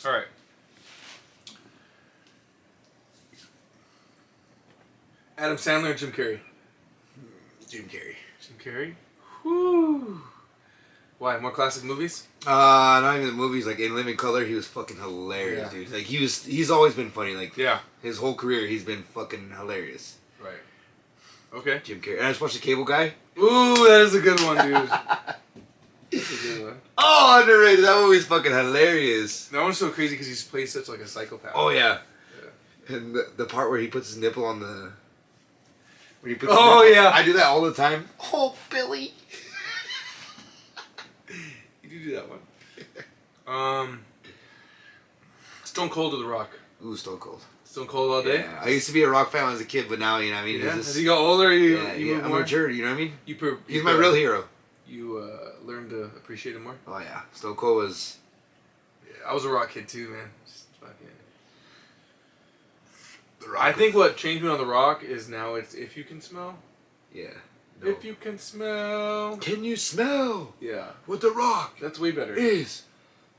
Alright. Adam Sandler or Jim Carrey? Jim Carrey. Jim Carrey? Whew. Why? More classic movies? Not even the movies. Like in Living Color, he was fucking hilarious, Yeah. dude. Like he's always been funny. Like Yeah. his whole career, he's been fucking hilarious. Right. Okay. Jim Carrey. And I just watched The Cable Guy. Ooh, that is a good one, dude. That's a good one. Oh, underrated. That movie's fucking hilarious. That one's so crazy because he plays such like a psychopath. Oh yeah. Yeah. And the part where he puts his nipple on the. When he puts. Oh, his nipple, yeah. I do that all the time. Oh, Billy. You do that one. Stone Cold or The Rock? Ooh, Stone Cold. Stone Cold all day? Yeah. I used to be a rock fan when I was a kid, but now, you know what I mean? Yeah. He's As just, you got older, you I'm move more? matured, you know what I mean? You He's my real hero. You learn to appreciate him more? Oh, yeah. Stone Cold was... Yeah, I was a rock kid too, man. Just fucking... The Rock I think what changed me on The Rock is now it's If You Can Smell. Yeah. No. If you can smell. Can you smell Yeah. what The Rock That's way better. is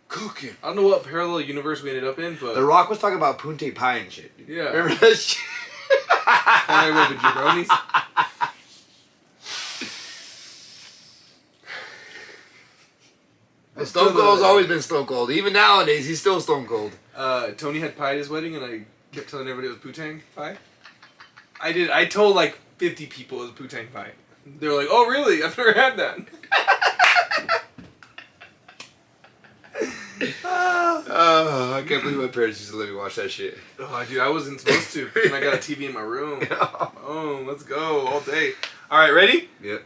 cooking? I don't know what parallel universe we ended up in, but... The Rock was talking about punte pie and shit. Yeah. Remember that shit? Calling everybody the jabronis. Stone Cold's always been Stone Cold. Even nowadays, he's still Stone Cold. Tony had pie at his wedding, and I kept telling everybody it was Putang pie. I told like 50 people it was Putang pie. They were like, "Oh, really? I've never had that." I can't believe my parents used to let me watch that shit. Oh, dude, I wasn't supposed to. And I got a TV in my room. Oh, let's go all day. All right, ready? Yep.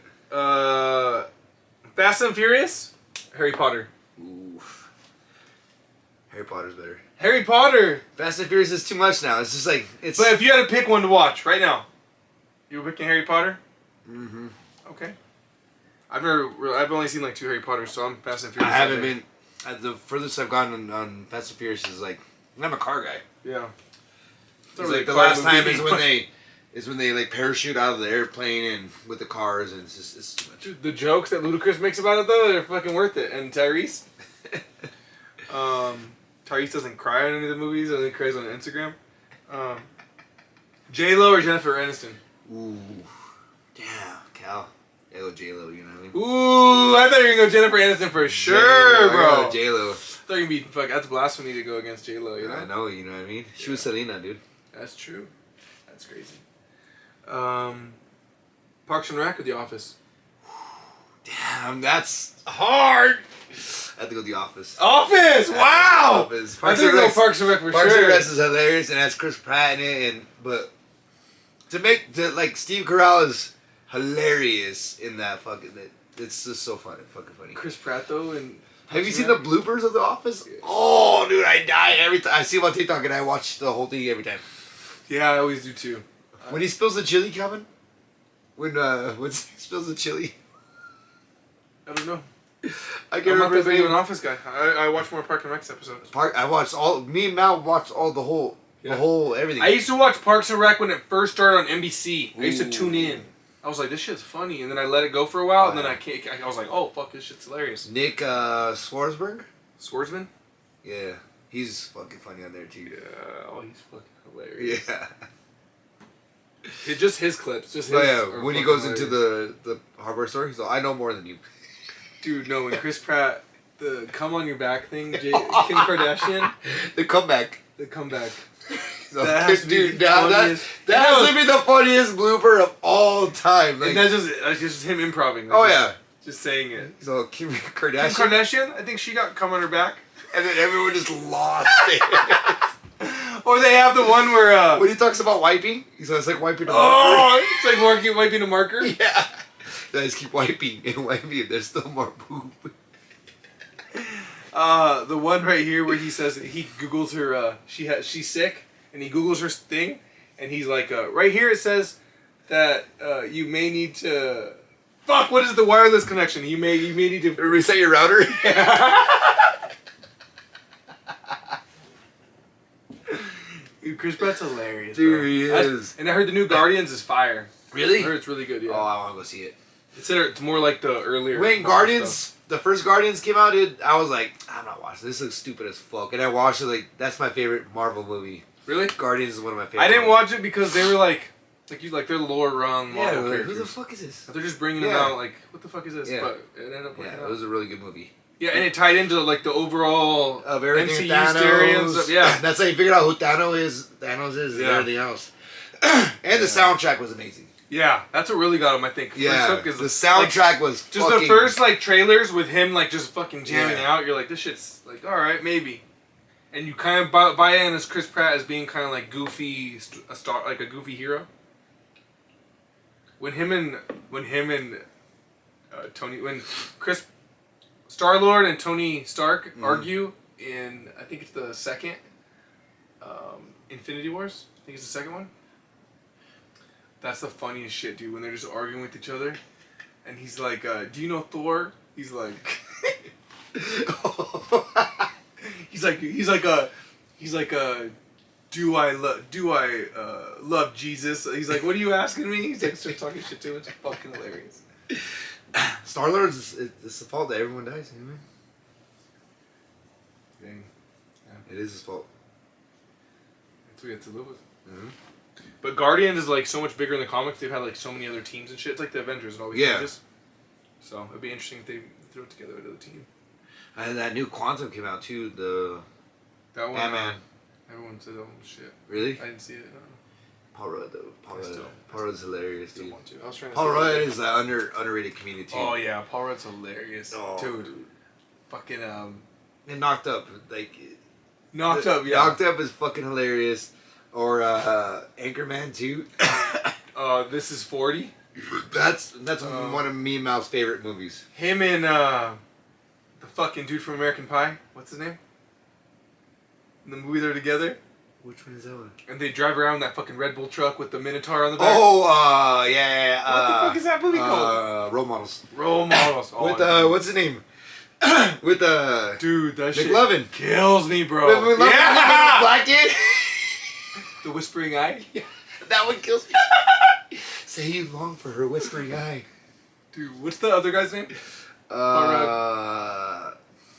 Fast and Furious, Harry Potter. Oof. Harry Potter's better. Harry Potter. Fast and Furious is too much now. It's just like it's. But if you had to pick one to watch right now, you were picking Harry Potter. Mm-hmm. Okay. I've only seen like 2 Harry Potters, so I'm Fast and I Furious. haven't been. The furthest I've gone on Fast and Furious is like I'm a car guy. Yeah. It's like the last time is when they like parachute out of the airplane and with the cars, and it's too much. Dude, the jokes that Ludacris makes about it though, they're fucking worth it. And Tyrese. Tyrese doesn't cry in any of the movies, only cries on Instagram. J-Lo or Jennifer Aniston? Ooh, damn, Cal. I go J-Lo, you know what I mean? Ooh, I thought you were gonna go Jennifer Aniston for sure, bro. J-Lo. I thought you were gonna be fuck. That's blasphemy to go against J-Lo. You know? I know, you know what I mean? She was Selena, dude. That's true. That's crazy. Parks and Rec or The Office? Damn, that's hard. I have to go The Office. Office! Wow! Office. I think go Parks and Rec for Parks sure. and Rec is hilarious, and has Chris Pratt in it, but like Steve Carell is hilarious in that fucking. It's just so funny, fucking funny. Chris Pratt though, and have you seen the bloopers of The Office? Oh, dude, I die every time. I see him on TikTok and I watch the whole thing every time. Yeah, I always do too. When he spills the chili, Calvin? When he spills the chili? I don't know. I can't I'm not remember his that big of name. an Office guy. I watch more Parks and Rec episodes. I watched all. Me and Mal watched all the whole everything. I used to watch Parks and Rec when it first started on NBC. I used to Ooh. tune in. I was like, this shit's funny, and then I let it go for a while, and then I was like, oh fuck, this shit's hilarious. Nick Swartzberg? Swordsman? Yeah, he's fucking funny on there too. Yeah, oh, he's fucking hilarious. Yeah. Just his clips, just his. Oh yeah, are when he fucking goes into hilarious. the hardware store, he's like, I know more than you. Dude, no, when Chris Pratt, the come on your back thing, Kim Kardashian, The comeback. the comeback. So, That has to be dude, the that funniest. has to be the funniest blooper of all time. Like, And that's just him improving. oh yeah. Just saying it. So Kim Kim Kardashian, Kardashian, I think she got come on her back. and then everyone just lost it. Or they have the one where When he talks about wiping, he's always like wiping a marker. oh, it's like wiping a marker. Yeah. They just keep wiping and wiping, and there's still more poop. The one right here where he says he Googles her. She's sick, and he Googles her thing, and he's like, right here it says that you may need to Fuck! What is the wireless connection? You may need to reset your router. Dude, Chris Pratt's hilarious, Dude, bro. he is. And I heard the new Guardians is fire. Really? I heard it's really good. Yeah. Oh, I want to go see it. It's more like the earlier. When Guardians, the first Guardians came out, dude, I was like, I'm not watching this. Looks stupid as fuck. And I watched it. Like, that's my favorite Marvel movie. Really? Guardians is one of my favorite. I didn't movies. watch it because they were like they're lower rung Yeah, Marvel like, characters. who the fuck is this? They're just bringing them out like, what the fuck is this? Yeah. But it ended up working Yeah, out. it was a really good movie. Yeah, and it tied into like the overall Of everything MCU story and stuff. Yeah, that's how you figured out who Thanos is and everything else. And the soundtrack was amazing. yeah, that's what really got him. I think. Yeah, First hook is the soundtrack was just fucking, the first like trailers with him like just fucking jamming Yeah. out. You're like, this shit's like, all right, maybe. And you kind of buy in as Chris Pratt as being kind of like goofy, a star, like a goofy hero. When Chris Star-Lord and Tony Stark argue in, I think it's the second Infinity Wars. I think it's the second one. That's the funniest shit, dude. When they're just arguing with each other, and he's like, "Do you know Thor?" He's like, he's like, do I love Jesus? He's like, what are you asking me? He's like, start talking shit to him. It's fucking hilarious. Star-Lord it's the fault that everyone dies. You know? Dang. It is his fault. That's what we have to live with. Mm-hmm. But Guardians is like so much bigger in the comics. They've had like so many other teams and shit. It's like the Avengers and all these changes. So it'd be interesting if they threw it together into the team. And that new Quantum came out too. That one. Ant-Man. Everyone said, "Oh shit." Really? I didn't see it. No. Paul Rudd though. I still- Paul Rudd's hilarious, Still dude. want to. I was trying to. Paul see Rudd it. is an underrated comedian too. Oh yeah, Paul Rudd's hilarious, Oh, dude. Fucking And Knocked Up, like Knocked Up. Yeah. Knocked Up is fucking hilarious. Or Anchorman 2. This is 40. That's one of me and Mal's favorite movies. Him and the fucking dude from American Pie. What's his name? In the movie they're together. Which one is that one? And they drive around that fucking Red Bull truck with the Minotaur on the back. Oh, yeah. What the fuck is that movie called? Role Models. Role Models. Oh, With what's his name? With dude, that shit McLovin. kills me, bro. With McLovin, Yeah. Black kid. The Whispering Eye. Yeah, that one kills me. Say you long for her whispering eye. Dude, what's the other guy's name?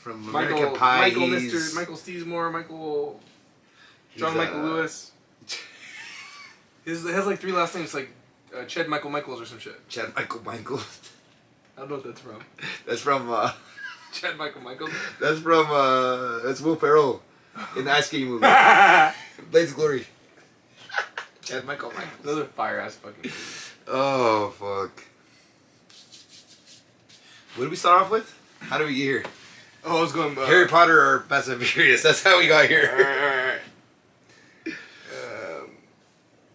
From American Pie. Michael Steesmore, John Michael Lewis. It has like 3 last names, like Ched Michael Michaels or some shit. Chad Michael Michaels. I don't know what that's from. That's from Ched Michael Michaels. that's Will Ferrell in the Ice Skating movie. Blades of Glory. Chad Michael Michaels. Another fire ass fucking movie. Oh fuck. What did we start off with? How did we get here? Oh, I was going Harry Potter or Fast and Furious. That's how we got here. Alright.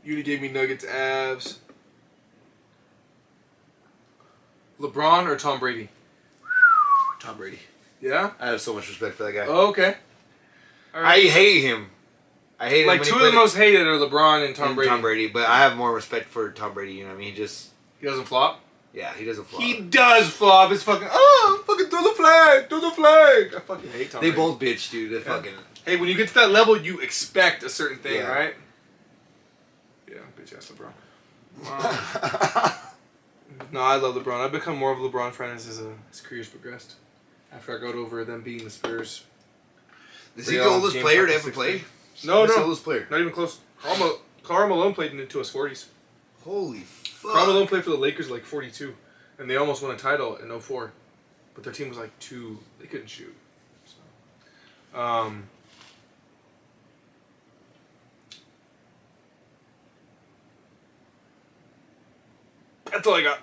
Yudi gave me Nuggets abs. LeBron or Tom Brady? Tom Brady. Yeah? I have so much respect for that guy. Oh, okay. I hate him. I hate him. Like, when he two of the played most hated are LeBron and Tom Brady. Tom Brady, but I have more respect for Tom Brady. You know what I mean? He doesn't flop? he doesn't flop. He does flop. It's fucking, fucking throw the flag. I fucking hate Tom They Brady. both bitch, dude. They fucking. Hey, when you get to that level, you expect a certain thing, Yeah. right? Yeah, bitch ass LeBron. No, I love LeBron. I've become more of a LeBron fan as his career's progressed. After I got over them beating the Spurs. Is he the oldest player to ever play? No, He's the no. oldest player. Not even close. Karl Malone played into his 40s. Holy fuck. Karl Malone played for the Lakers at like 42. And they almost won a title in 04. But their team was like they couldn't shoot. So, that's all I got.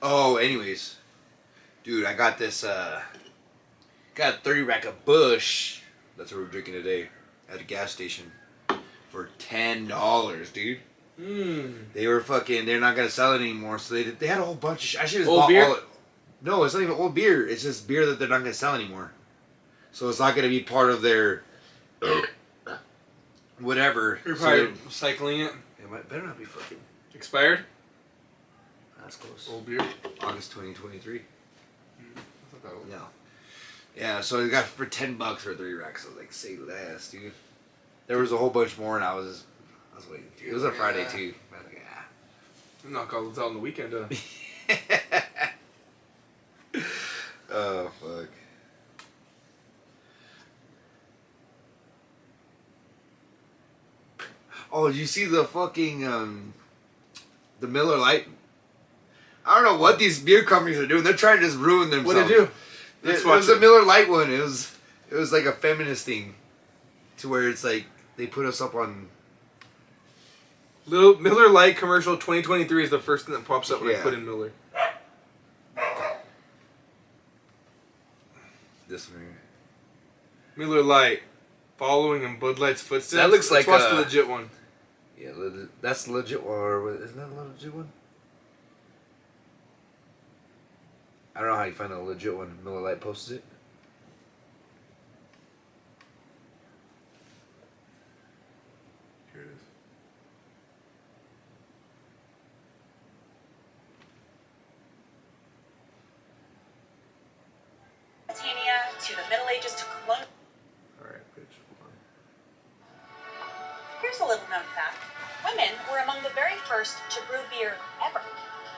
Oh, anyways. Dude, I got this, got a 30 rack of Bush. That's what we're drinking today at a gas station for $10, dude. They were they're not going to sell it anymore, so they had a whole bunch of I should have Old bought beer? all it. No, it's not even old beer. It's just beer that they're not going to sell anymore. So it's not going to be part of their whatever. You're So probably recycling it. it better not be fucking. Expired? That's close. Old beer. August 2023. That's not that old. No. Yeah, so I got for $10 for 3 racks. I was like, say less, dude. There was a whole bunch more, and I was waiting. Dude. It was a Friday too. I was like, Knock all this out on the weekend. Oh fuck. Oh, did you see the fucking the Miller Lite? I don't know what these beer companies are doing. They're trying to just ruin themselves. What they do? It was a Miller Lite one. It was like a feminist thing, to where it's like they put us up on. Little Miller Lite commercial 2023 is the first thing that pops up when I put in Miller. This one here. Miller Lite, following in Bud Light's footsteps. That looks like Let's watch the legit one. Yeah, that's the legit one. Or isn't that a legit one? I don't know how you find a legit one. Miller Lite posts it. Here it is. Mesopotamia to the Middle Ages to colonial. Alright, bitch. Hold on. Here's a little known fact. Women were among the very first to brew beer ever.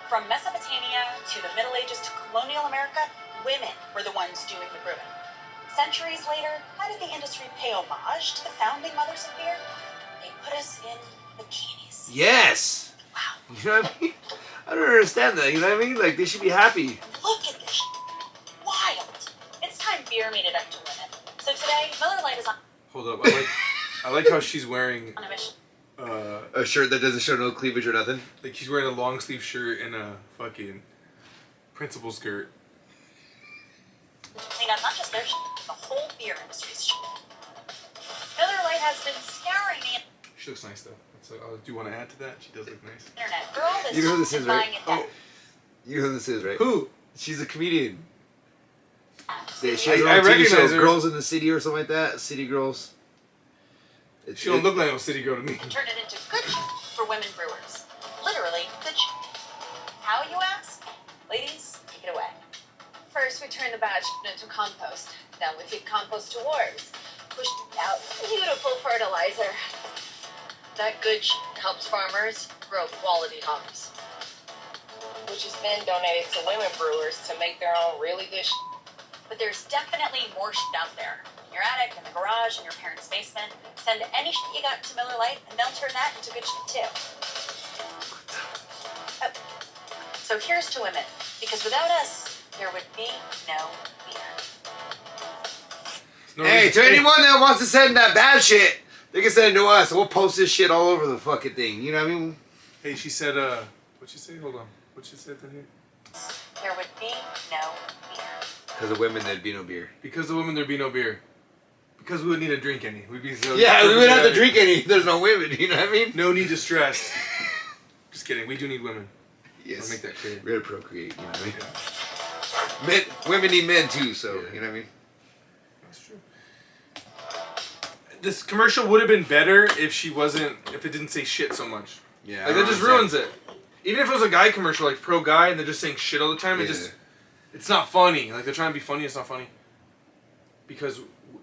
From Mesopotamia to the Middle Ages to colonial America, women were the ones doing the brewing. Centuries later, how did the industry pay homage to the founding mothers of beer? They put us in bikinis. Yes. Wow. You know what I mean? I don't understand that. You know what I mean? Like they should be happy. Look at this. Wild. It's time beer made it up to women. So today, Miller Lite is on Hold up. I like how she's wearing a mission. A shirt that doesn't show no cleavage or nothing. like she's wearing a long sleeve shirt and a fucking principal skirt. To clean up not just their the whole beer industry's Miller Lite has been scouring the She looks nice though. So, do you want to add to that? She does look nice. internet. Girl that's You know who this is, right? buying it down. You know who this is, right? Who? She's a comedian. She has I her own TV recognize show, her. Girls in the City or something like that. City Girls. She don't look like no city girl to me. And turn it into good for women brewers. Literally, good How, you ask? Ladies, take it away. First, we turn the batch into compost. Then we feed compost to worms. Push out beautiful fertilizer. That good helps farmers grow quality hops, which is then donated to women brewers to make their own really good But there's definitely more out there. In your attic, in the garage, in your parents' basement. Send any you got to Miller Lite, and they'll turn that into good too. Oh. So here's to women, because without us, there would be no beer. Hey, to anyone that wants to send that bad shit, they can send it to us. We'll post this shit all over the fucking thing. You know what I mean? Hey, she said, what'd she say? Hold on. What'd she say then here? There would be no beer. Because of women, there'd be no beer. Because of women, there'd be no beer. Because we wouldn't need to drink any. We'd be so. Yeah, we wouldn't have to drink any. There's no women. You know what I mean? No need to stress. Just kidding. We do need women. Yes. I'll make that clear. We gotta procreate. You know what I mean? Men, women need men too. So you know what I mean? That's true. This commercial would have been better if it didn't say shit so much. Yeah. Like that just ruins it. Even if it was a guy commercial, like pro guy, and they're just saying shit all the time, it's not funny. Like they're trying to be funny, it's not funny. Because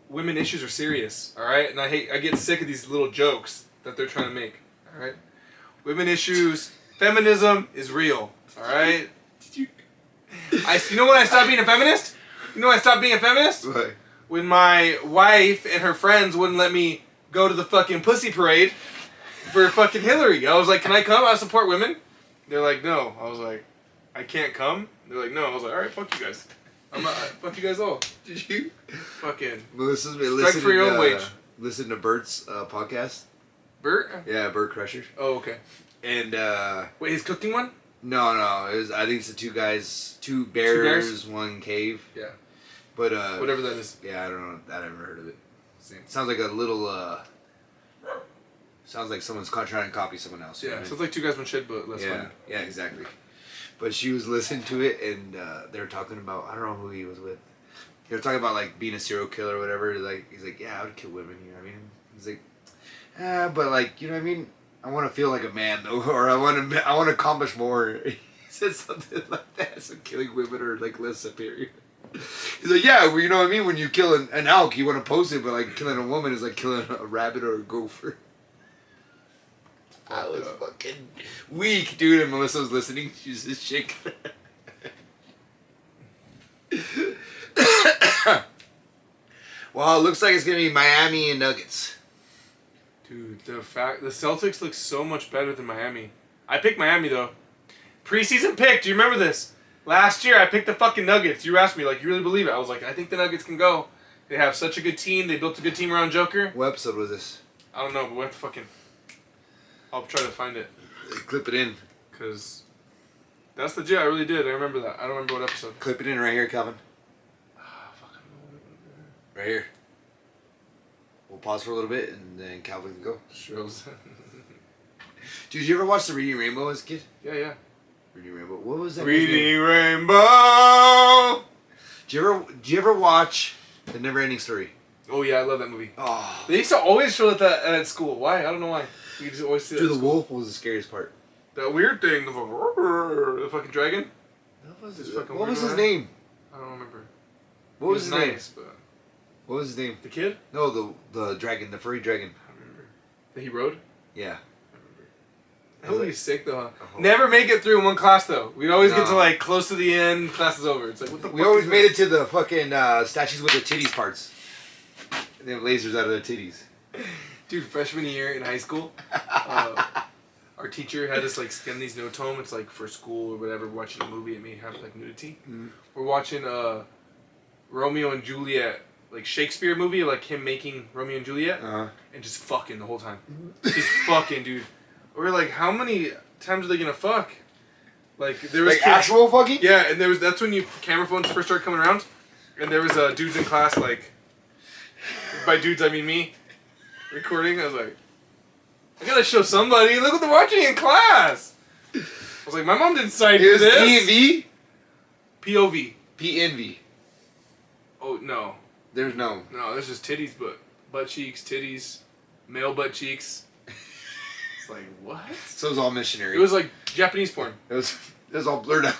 women issues are serious, all right? And I get sick of these little jokes that they're trying to make, all right? Women issues, feminism is real, all right? You know when I stopped being a feminist? You know when I stopped being a feminist? What? When my wife and her friends wouldn't let me go to the fucking pussy parade for fucking Hillary. I was like, can I come? I support women. They're like, no. I was like, I can't come. They're like, no. I was like, all right, fuck you guys. Fuck you guys all. Did you? Fucking. Melissa's been Strike listening for your own wage. Listen to Bert's podcast. Bert? Yeah, Bert Crusher. Oh, okay. And wait, his cooking one? No. It was, I think it's the two guys, two bears, one cave. Yeah. But whatever that is. Yeah, I don't know. I never heard of it. Sounds like a little. Sounds like someone's trying to copy someone else. Yeah, sounds like two guys, one shit, but less funny. Yeah, exactly. But she was listening to it, and they were talking about, I don't know who he was with. They were talking about like being a serial killer or whatever. Like he's like, yeah, I would kill women. You know what I mean? He's like, but like, you know what I mean? I want to feel like a man though, or I want to accomplish more. said something like that. So killing women are like less superior. He's like, yeah, well, you know what I mean? When you kill an elk, you want to post it, but like killing a woman is like killing a rabbit or a gopher. I was fucking weak, dude. And Melissa was listening. She's just shaking. Well, it looks like it's gonna be Miami and Nuggets. Dude, the Celtics look so much better than Miami. I picked Miami though. Preseason pick. Do you remember this? Last year I picked the fucking Nuggets. You asked me like, you really believe it? I was like, I think the Nuggets can go. They have such a good team. They built a good team around Joker. What episode was this? I don't know, but we have to fucking. I'll try to find it. Clip it in. Cause that's legit. I really did. I remember that. I don't remember what episode. Clip it in right here, Calvin. Right here. We'll pause for a little bit and then Calvin can go. Sure. Did you ever watch The Reading Rainbow as a kid? Yeah. Reading Rainbow. What was that? Reading Rainbow. Did you ever watch The Never Ending Story? Oh yeah, I love that movie. Oh. They used to always show that at school. Why? I don't know why. You just always see that. Dude, at the school. wolf was the scariest part. That weird thing, the fucking dragon. What was Weird his guy. name? I don't remember. What was his name? Nice, but What was his name? the kid? No, the dragon, the furry dragon. I don't remember. That he rode? Yeah. That movie's sick though, huh? Uh-huh. Never make it through in one class though. We'd always get to No. like close to the end, class is over. It's like, what the fuck? We always is made this? it to the fucking statues with their titties parts. And they have lasers out of their titties. Dude, freshman year in high school, our teacher had us like scan these note home. It's like for school or whatever, watching a movie. It may have like nudity. Mm-hmm. We're watching Romeo and Juliet, like Shakespeare movie, like him making Romeo and Juliet, Uh-huh. and just fucking the whole time. Just fucking, dude. We're like, how many times are they gonna fuck? Like there was Like actual fucking? yeah, and that's when camera phones first started coming around, and there was dudes in class like, by dudes I mean me, recording. I was like, I gotta show somebody. Look what they're watching in class. I was like, my mom didn't cite It was this. PNV? POV. PNV. Oh no, There's no. there's just titties, but butt cheeks, titties, male butt cheeks. It's like what? So it was all missionary. It was like Japanese porn. It was all blurred out.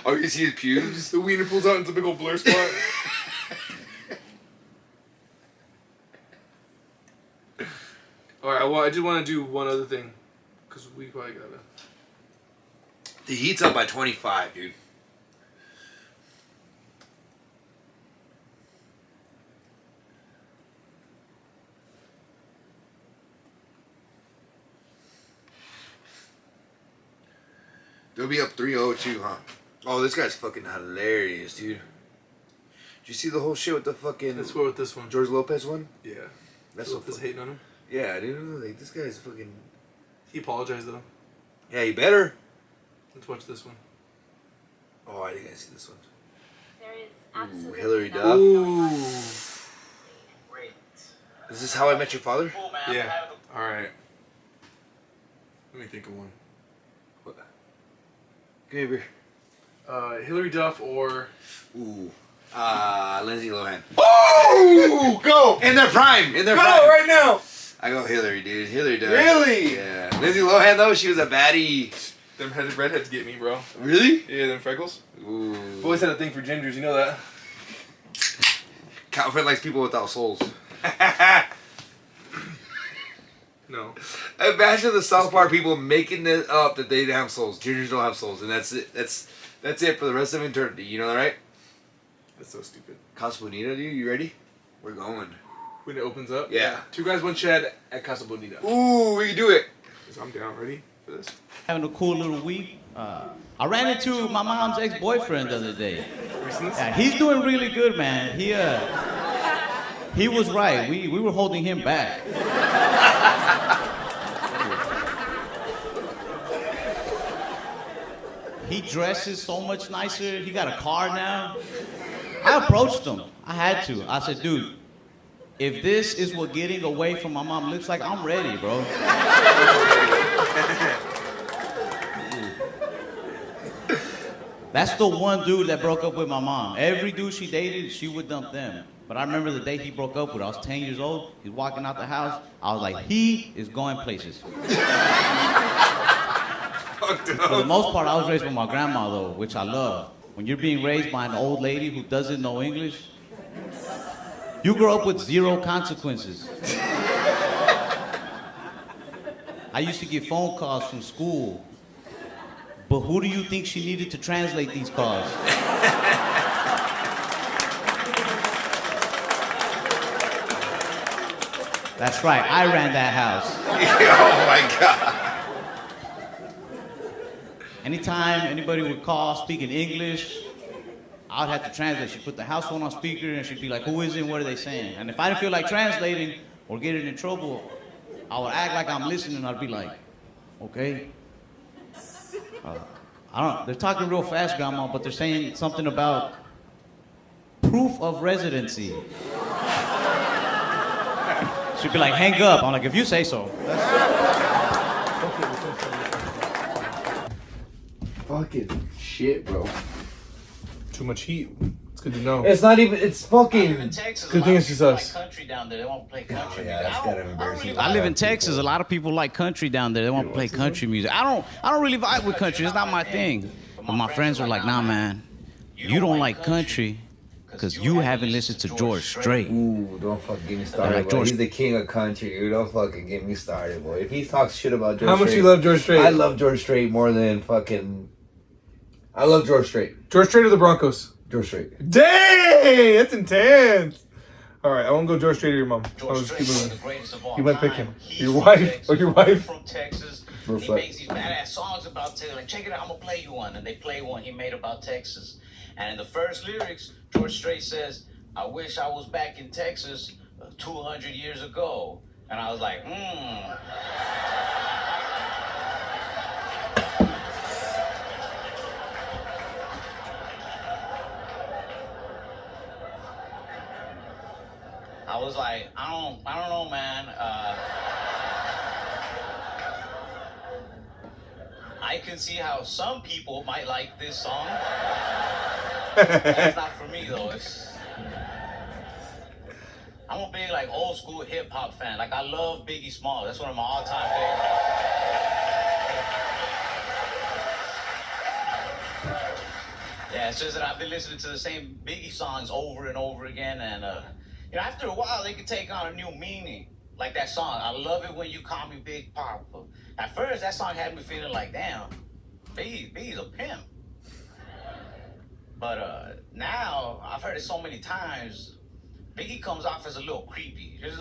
All you see is pubes. The wiener pulls out into a big old blur spot. Alright, well, I did want to do one other thing. Because we probably gotta. The Heat's up by 25, dude. They'll be up 3-0 too, huh? Oh, this guy's fucking hilarious, dude. Did you see the whole shit with the fucking Let's go with this one. George Lopez one? Yeah. That's So so if this fucking... hating on him. Yeah, dude. Like, this guy's fucking... He apologized though. Yeah, he better. Let's watch this one. Oh, I think I see this one. There is Ooh, absolutely Hillary no Duff. Ooh. Great. Is this How I Met Your Father? Cool, man. Yeah. Alright. Let me think of one. What? Give me a beer. Hillary Duff or... Ooh. Lindsay Lohan. Oh! Go! In their prime. In their Go prime. right now! I go Hillary, dude. Hillary does. Really? Yeah. Lindsay Lohan, though, she was a baddie. Them redheads get me, bro. Really? Yeah, them freckles. Ooh. I've always had a thing for gingers, you know that? Calvin likes people without souls. No. Imagine the South Park people making it up that they didn't have souls. Gingers don't have souls, and that's it. That's it for the rest of eternity. You know that, right? That's so stupid. Casa Bonita, dude. You ready? We're going. When it opens up? Yeah. 2 guys, 1 shed at Casa Bonita. Ooh, we can do it. So I'm down. Ready for this? Having a cool little week. I ran into my mom's ex-boyfriend the other day. Recent? Yeah, he's doing really good, man. He was right. We were holding him back. He dresses so much nicer. He got a car now. I approached him. I had to. I said, dude, if this is what getting away from my mom looks like, I'm ready, bro. That's the one dude that broke up with my mom. Every dude she dated, she would dump them. But I remember the day he broke up with her. I was 10 years old. He's walking out the house. I was like, he is going places. For the most part, I was raised by my grandma, though, which I love. When you're being raised by an old lady who doesn't know English, you grow up with zero consequences. I used to get phone calls from school, but who do you think she needed to translate these calls? That's right, I ran that house. Oh my God. Anytime anybody would call speaking English, I'd have to translate. She'd put the house phone on speaker and she'd be like, who is it and what are they saying? And if I didn't feel like translating or getting in trouble, I would act like I'm listening. I'd be like, okay. They're talking real fast, Grandma, but they're saying something about proof of residency. She'd be like, hang up. I'm like, if you say so. Fucking shit, bro. Too much heat. It's good to know. It's not even. It's fucking. Good thing it's just us. Country down there, they won't play country music. That's kind of embarrassing. I live in Texas. A lot of people like country down there. They won't play country music. I don't really vibe with country. It's not my thing. But my friends are like, nah, man, you don't like country because you haven't listened to George Strait. Ooh, don't fucking get me started, Like boy. George- He's the king of country, dude. Don't fucking get me started, boy. If he talks shit about George How much Strait, you love George Strait? I love George Strait more than fucking. I love George Strait. George Strait or the Broncos? George Strait. Dang! That's intense. All right, I won't go George Strait or your mom. I'll just keep moving. You might pick him. Your wife? Or your wife? From Texas. What's He that? makes these badass songs about Texas. Like, check it out, I'm gonna play you one. And they play one he made about Texas. And in the first lyrics, George Strait says, I wish I was back in Texas 200 years ago. And I was like, I was like, I don't know, man. I can see how some people might like this song. That's not for me though. I'm a big like old school hip hop fan. Like I love Biggie Smalls. That's one of my all-time favorites. Yeah, it's just that I've been listening to the same Biggie songs over and over again, and you know, after a while, they can take on a new meaning. Like that song, I love it when you call me Big Papa. At first, that song had me feeling like, damn, Biggie's a pimp. But now, I've heard it so many times, Biggie comes off as a little creepy. There's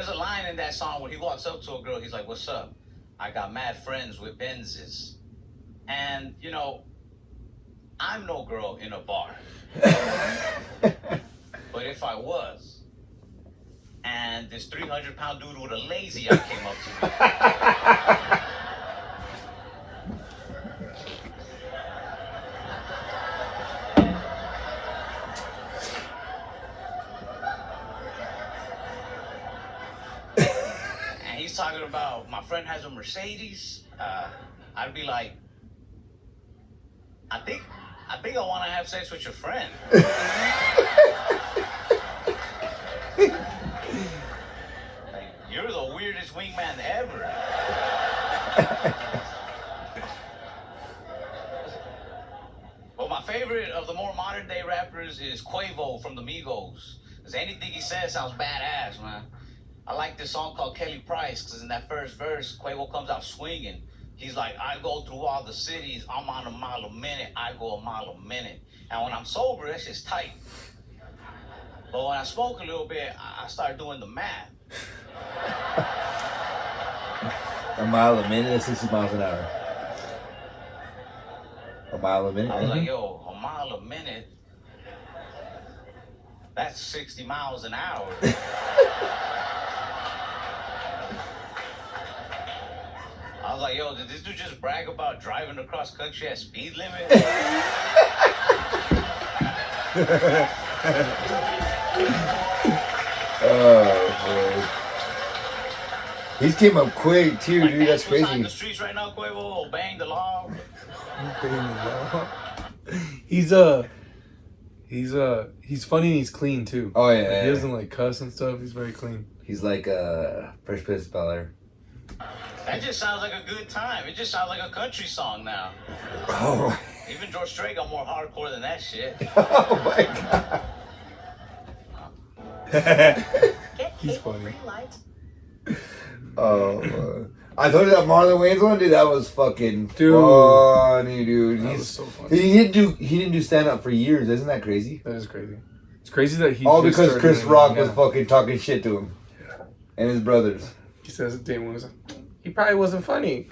a line in that song where he walks up to a girl, he's like, what's up? I got mad friends with Benzes. And, you know, I'm no girl in a bar. But if I was, and this 300-pound dude with a lazy eye came up to me. And he's talking about my friend has a Mercedes. I'd be like, I think I want to have sex with your friend. Like, you're the weirdest wingman ever. Well, my favorite of the more modern day rappers is Quavo from the Migos. Because anything he says sounds badass, man. I like this song called Kelly Price, because in that first verse, Quavo comes out swinging. He's like, I go through all the cities, I'm on a mile a minute, I go a mile a minute. And when I'm sober, that's just tight. But when I smoke a little bit, I start doing the math. A mile a minute is 60 miles an hour. A mile a minute? I was like, yo, a mile a minute, that's 60 miles an hour. I was like, yo, did this dude just brag about driving across country at speed limit? Oh, boy. He came up quick, too, Like, dude. That's what's on crazy. the streets right now, Quavo, obeying the law. He's funny and he's clean too. Oh, yeah. Like, yeah. he doesn't like cuss and stuff. He's very clean. He's like Fresh Prince of Bel-Air. That just sounds like a good time. It just sounds like a country song now. Oh. Even George Strait got more hardcore than that shit. Oh my god. He's funny. Oh, I told you that Marlon Wayans one, dude. That was fucking funny, dude. That was so funny. He didn't do stand up for years. Isn't that crazy? That is crazy. It's crazy that he all just because started Chris doing Rock it. was fucking talking shit to him and his brothers. He says Damon was. He probably wasn't funny.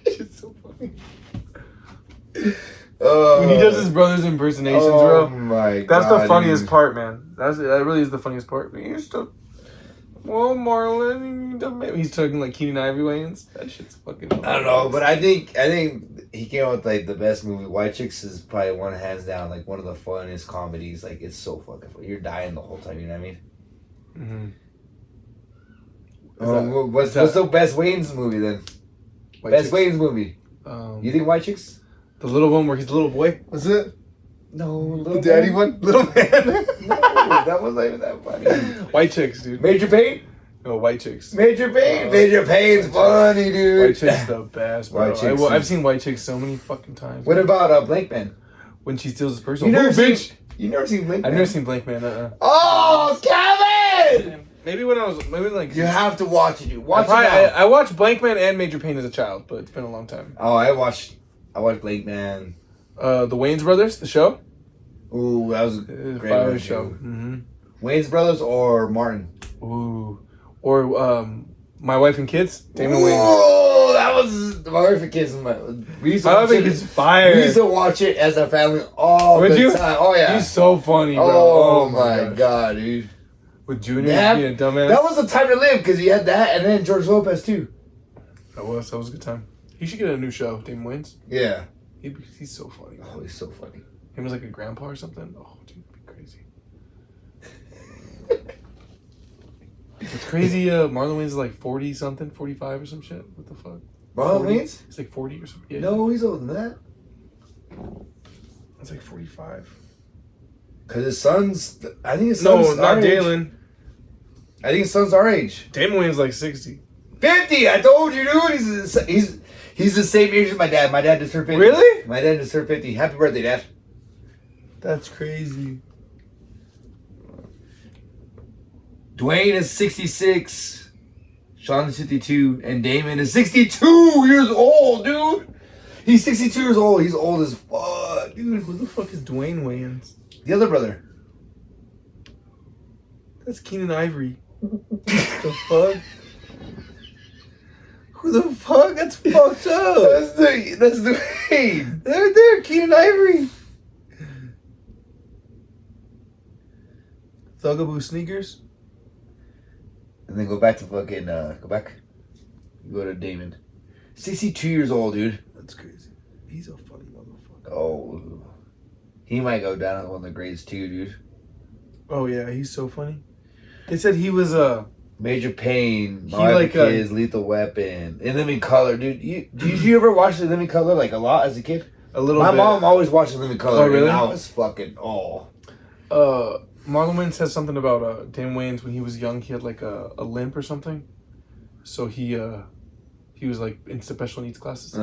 It's so funny. When he does his brother's impersonations, bro. Oh my god. That's the funniest part, man. That really is the funniest part. Well, Marlon, he's talking like Keenan Ivory Wayans. That shit's fucking. I don't know, but I think he came out with like the best movie. White Chicks is probably one hands down like one of the funniest comedies. Like it's so fucking funny. You're dying the whole time. You know what I mean? Mm-hmm. What's the best Wayans movie then? Best Wayans movie. You think White Chicks? The little one where he's a little boy. Was it? No, little the daddy one, little man. No, that wasn't even that funny. White Chicks, dude. Major Payne. No, White Chicks. Major Payne. Major Payne's funny, dude. White Chicks the best, bro. White Chicks I've seen White Chicks so many fucking times. What about Blank Man? When she steals his purse. You never seen Blank Man? I've never seen Blank Man. Oh, Kevin! Maybe when I was like. You have to watch it, dude. I watched Blank Man and Major Payne as a child, but it's been a long time. Oh, I watched Blank Man. The Wayans Brothers, the show. Ooh, that was a great fire show. Mm-hmm. Wayans Brothers or Martin? Ooh, or My Wife and Kids. Damon Wayans. Oh, that was My Wife and Kids. We used to watch it. It's fire. We used to watch it as a family all the time. Oh yeah, he's so funny, bro. Oh my god, dude. With Junior being a dumbass. That was the time to live because you had that and then George Lopez too. That was a good time. He should get a new show, Damon Wayans. Yeah. He's so funny. Oh, he's so funny. Him as like a grandpa or something. Oh, dude, it'd be crazy. It's crazy. Marlon Wayans is like 40 something, 45 or some shit. What the fuck? Marlon Wayans? He's like 40 or something. Yeah. No, he's older than that. It's like 45. Cause his son's, I think his son's not our Dalen. age. I think his son's our age. Damon Wayans like 60. 50. I told you, dude. He's the same age as my dad. My dad just turned 50. Really? My dad just turned 50. Happy birthday, Dad. That's crazy. Dwayne is 66. Sean is 52. And Damon is 62 years old, dude. He's 62 years old. He's old as fuck, dude. Who the fuck is Dwayne Wayans? The other brother. That's Keenan Ivory. The fuck? Who the fuck? That's fucked up. That's Dwayne. There, Keenan Ivory. Thugaboo sneakers. And then go back to fucking, go to Damon. 62 years old, dude. That's crazy. He's a funny motherfucker. Oh. He might go down as one of the greats too, dude. Oh yeah, he's so funny. They said he was Major Payne, My Wife and Kids, Lethal Weapon, In Living Color, dude. Did you ever watch The Living Color like a lot as a kid? A little My bit. mom always watched The Living Color. Oh, really? And I was fucking, Marlon Wayans says something about Damon Wayans when he was young. He had like a limp or something, so he was like in special needs classes.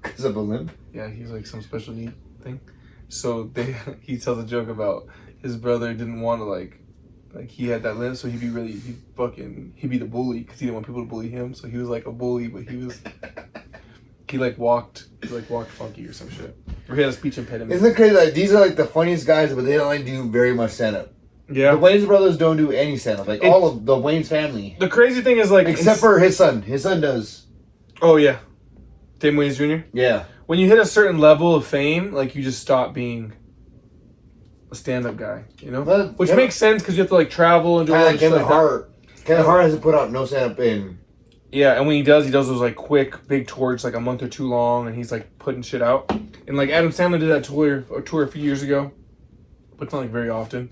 Because of a limp? Yeah, he's like some special need thing. So he tells a joke about his brother didn't want to like he had that limp, so he'd be the bully because he didn't want people to bully him. So he was like a bully, but he walked funky or some shit. Or he had a speech impediment. Isn't it crazy? Like these are like the funniest guys, but they don't like do very much stand up. Yeah, the Wayans brothers don't do any stand up. Like all of the Wayans family. The crazy thing is like except for his son. His son does. Oh yeah, Damon Wayans Jr. Yeah. When you hit a certain level of fame, like you just stop being a stand-up guy, you know? Which makes sense because you have to like travel and do all that shit like that. Kevin Hart hasn't put out no stand-up in. Yeah, and when he does those like quick, big tours, like a month or two long, and he's like putting shit out. And like Adam Sandler did that tour a few years ago, but not like very often.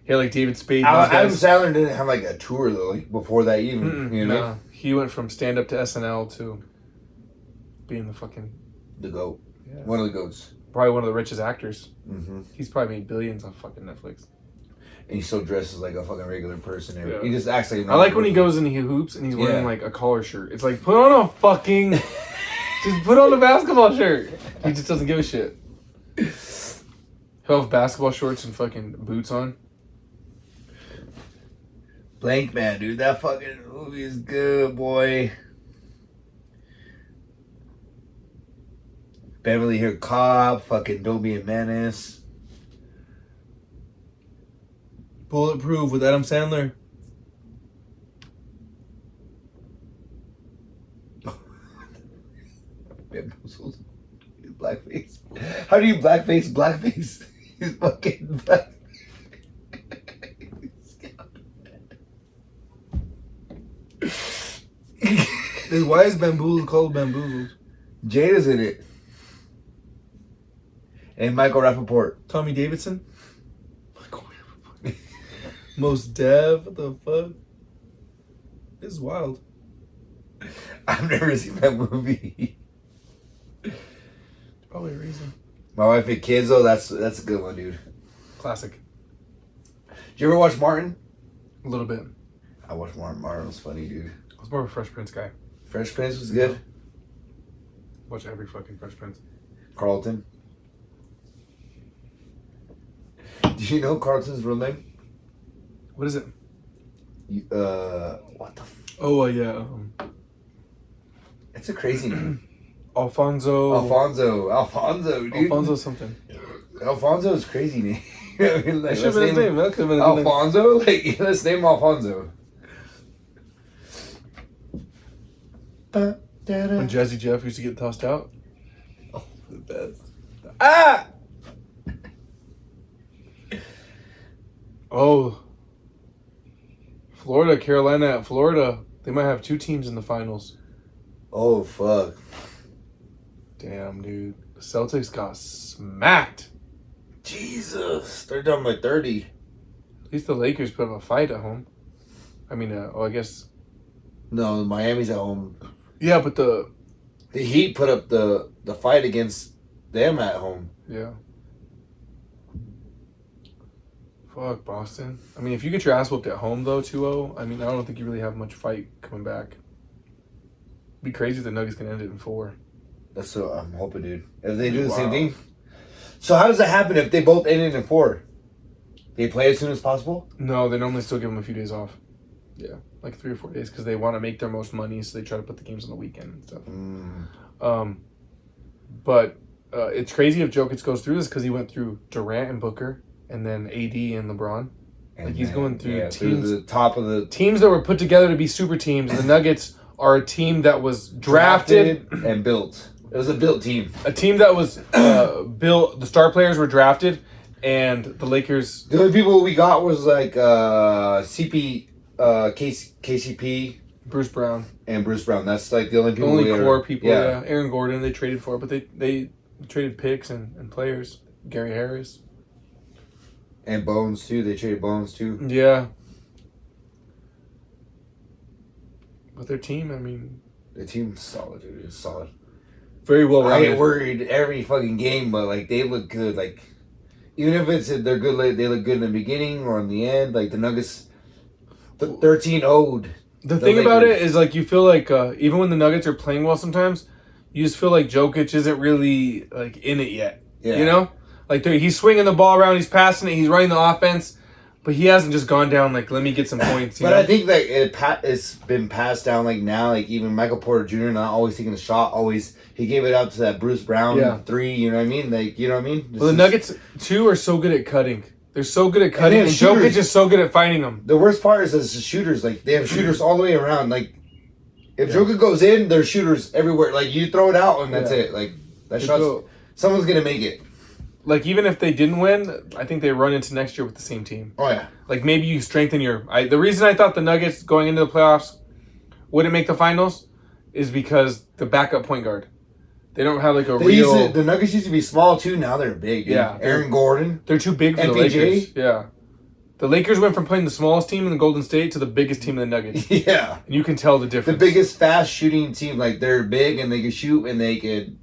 He had like David Spade. Adam Sandler didn't have like a tour though, like before that even. You know, nah. He went from stand-up to SNL to being the GOAT. Yeah. One of the GOATs. Probably one of the richest actors. Mm-hmm. He's probably made billions on fucking Netflix. And he still dresses like a fucking regular person. Yeah. He just acts like. I like when he goes and he hoops and he's wearing like a collar shirt. It's like, put on a fucking, just put on a basketball shirt. He just doesn't give a shit. He'll have basketball shorts and fucking boots on. Blank Man, dude, that fucking movie is good, boy. Beverly Hills Cop, fucking Dobie and Menace. Bulletproof with Adam Sandler. Bamboozled. Blackface. How do you blackface? He's fucking black. Why is Bamboozled called Bamboozled? Jada's in it. And Michael Rappaport. Tommy Davidson? Most Dev? What the fuck? This is wild. I've never seen that movie. Probably a reason. My Wife and Kids, though, that's a good one, dude. Classic. Did you ever watch Martin? A little bit. I watched Martin. Martin was funny, dude. I was more of a Fresh Prince guy. Fresh Prince was good. Watch every fucking Fresh Prince. Carlton. Did you know Carlton's real name? What is it? What the yeah. It's a crazy name. Alfonso, dude. Alfonso something. Alfonso is crazy name. Like, That should have been his name. That could have been a good name. Alfonso? Like, let's name Alfonso. When Jazzy Jeff used to get tossed out. Oh, the best. Ah! Oh. Carolina, Florida. They might have 2 teams in the finals. Oh, fuck. Damn, dude. The Celtics got smacked. Jesus. They're down by 30. At least the Lakers put up a fight at home. I mean, I guess. No, Miami's at home. Yeah, but the Heat put up the fight against them at home. Yeah. Fuck, Boston. I mean, if you get your ass whooped at home, though, 2-0, I mean, I don't think you really have much fight coming back. It'd be crazy if the Nuggets can end it in 4. That's what I'm hoping, dude. If they do the same thing. So how does that happen if they both end it in 4? They play as soon as possible? No, they normally still give them a few days off. Yeah, like 3 or 4 days because they want to make their most money, so they try to put the games on the weekend and stuff. But it's crazy if Jokic goes through this because he went through Durant and Booker and then AD and LeBron. Like he's going through teams, through the top of the teams that were put together to be super teams. The Nuggets are a team that was drafted and built. It was a built team. A team that was built. The star players were drafted, and the Lakers. The only people we got was like KCP, Bruce Brown, and Bruce Brown. That's like the only people. Only core people. Yeah. Aaron Gordon they traded for, but they traded picks and players. Gary Harris. And Bones too. They traded Bones too. Yeah. But their team, I mean, the team's solid, dude. It's solid. Very well rounded. I get worried every fucking game, but like they look good. Like even if they're good, like, they look good in the beginning or in the end. Like the Nuggets, 13-0'd. The thing about it is like you feel like even when the Nuggets are playing well, sometimes you just feel like Jokic isn't really like in it yet. Yeah. You know, like he's swinging the ball around, he's passing it, he's running the offense. But he hasn't just gone down like, let me get some points. But I think like it's been passed down like now, like even Michael Porter Jr. not always taking the shot, always he gave it out to that Bruce Brown 3. You know what I mean? Like you know what I mean? Well, the Nuggets too are so good at cutting. They're so good at cutting, and Jokic is so good at finding them. The worst part is the shooters. Like they have shooters all the way around. Like if Jokic goes in, there's shooters everywhere. Like you throw it out and that's it. Like that shot's someone's gonna make it. Like, even if they didn't win, I think they run into next year with the same team. Oh, yeah. Like, maybe you strengthen your... the reason I thought the Nuggets going into the playoffs wouldn't make the finals is because the backup point guard. They don't have, like, the Nuggets used to be small, too. Now they're big, dude. Yeah. Aaron Gordon. They're too big for the Lakers. Yeah. The Lakers went from playing the smallest team in the Golden State to the biggest team in the Nuggets. Yeah. And you can tell the difference. The biggest fast shooting team. Like, they're big and they can shoot and they can...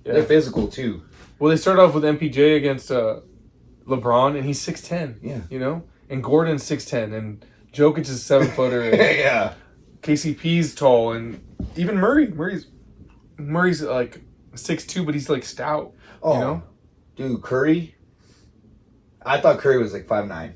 Yeah. They're physical, too. Well, they started off with MPJ against LeBron, and he's 6'10". Yeah. You know? and Gordon's 6'10", and Jokic is 7-footer. Yeah. KCP's tall, and even Murray's like 6'2", but he's like stout. Oh, you know, dude, Curry. I thought Curry was like 5'9".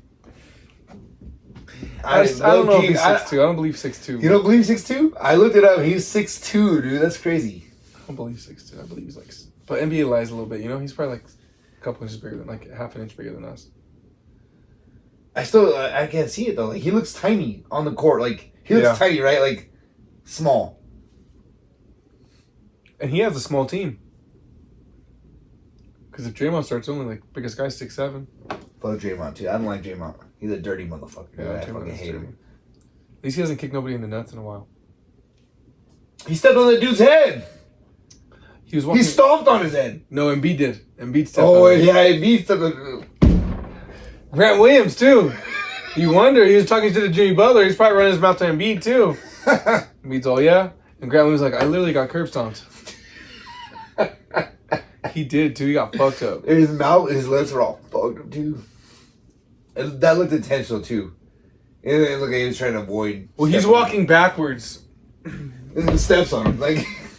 I don't know if he's 6'2". I don't believe 6'2". You don't believe 6'2"? I looked it up. He's 6'2", dude. That's crazy. I don't believe 6'2". I believe he's like, but NBA lies a little bit. You know, he's probably like a couple inches bigger than, like half an inch bigger than us. I can't see it though. Like he looks tiny on the court. Like he looks tiny, right? Like small. And he has a small team. Because if Draymond starts, only like biggest guy's 6'7". Fuck Draymond too. I don't like Draymond. He's a dirty motherfucker. Yeah, I fucking hate him. At least he hasn't kicked nobody in the nuts in a while. He stepped on that dude's head. He was walking. He stomped on his head. No, Embiid did. Embiid stepped Oh on him. yeah, Embiid stepped on. Grant Williams too. You wonder, he was talking shit to Jimmy Butler. He's probably running his mouth to Embiid too. Embiid's all yeah, and Grant Williams like, I literally got curb stomped. He did too. He got fucked up. His mouth, his lips were all fucked up too. And that looked intentional too. And then look, he was trying to avoid. Well, he's walking backwards. And steps on him like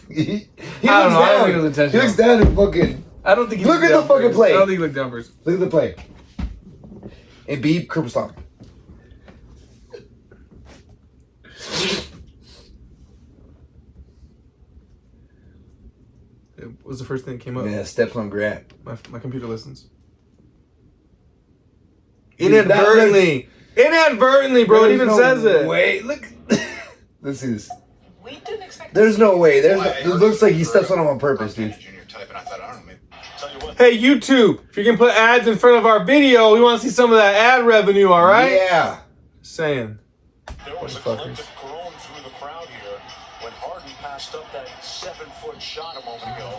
he I don't know. I don't think it was He intentional. looks down and fucking. I don't think he Look looked at the down fucking first. play. I don't think he looked down first. Look at the play. And Embiid curb stomp. It was the first thing that came up. Yeah, steps on Grant. My computer listens. Dude, Inadvertently, bro. It even says it. Wait, look. This is. We didn't expect There's no way. It looks like he steps on him on purpose, dude. Hey, YouTube, if you're going to put ads in front of our video, we want to see some of that ad revenue, all right? Yeah. Saying. There was a collective groan through the crowd here when Harden passed up that 7-foot shot a moment ago.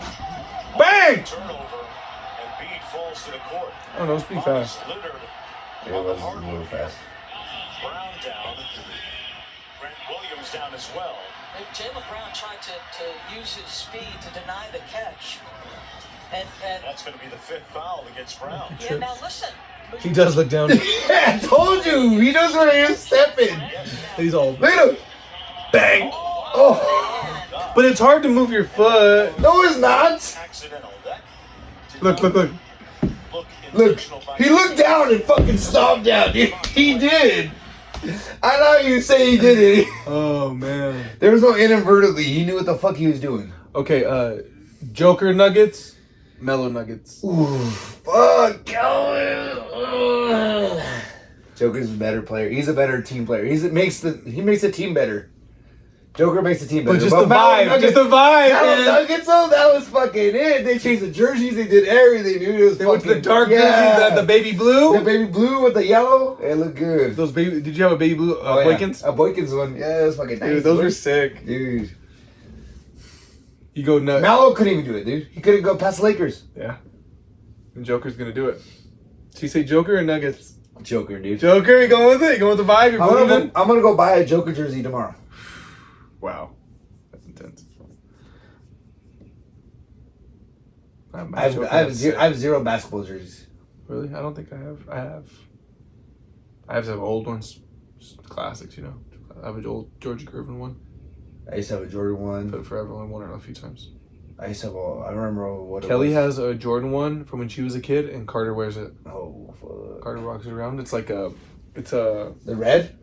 Bang! Turnover, and Embiid falls to the court. I don't know, it's pretty fast. It was a little fast. Brown down. Grant Williams down as well. Jaylen Brown tried to use his speed to deny the catch. And That's going to be the 5th foul against Brown. yeah, now listen. He does look down. I told you. He knows where he is stepping. He's all. Look at him. Bang. Oh. But it's hard to move your foot. No, it's not. Accidental. That Look. look Look. intentional by He looked down and fucking stomped down, dude. He did. I know you say he did it. Oh, man. There was no inadvertently. He knew what the fuck he was doing. Okay, Joker Nuggets, Melo Nuggets. Ooh, fuck. Joker's a better player. He's a better team player. He makes the team better. Joker makes the team better. But just the vibe. Just the vibe, man. Nuggets, though, that was fucking it. They changed the jerseys. They did everything, dude. It was They went to the fucking- dark yeah. jersey, the baby blue. The baby blue with the yellow. It looked good. Those baby. Did you have a baby blue Oh, yeah. Boykins? A Boykins one. Yeah, it was fucking nice. Dude, those were sick. Dude. You go nuts. Melo couldn't even do it, dude. He couldn't go past the Lakers. Yeah. And Joker's gonna do it. Did you say Joker or Nuggets? Joker, dude. Joker, you going with it? You going with the vibe? You're believing? I'm gonna go buy a Joker jersey tomorrow. Wow. That's intense. I have zero basketball jerseys. Really? I don't think I have. I have some old ones. Just classics, you know. I have an old George Gervin one. I used to have a Jordan one. Put it forever. I worn it a few times. I used to have I remember what Kelly it was. has a Jordan one from when she was a kid, and Carter wears it. Oh, fuck. Carter rocks it around. It's like The red?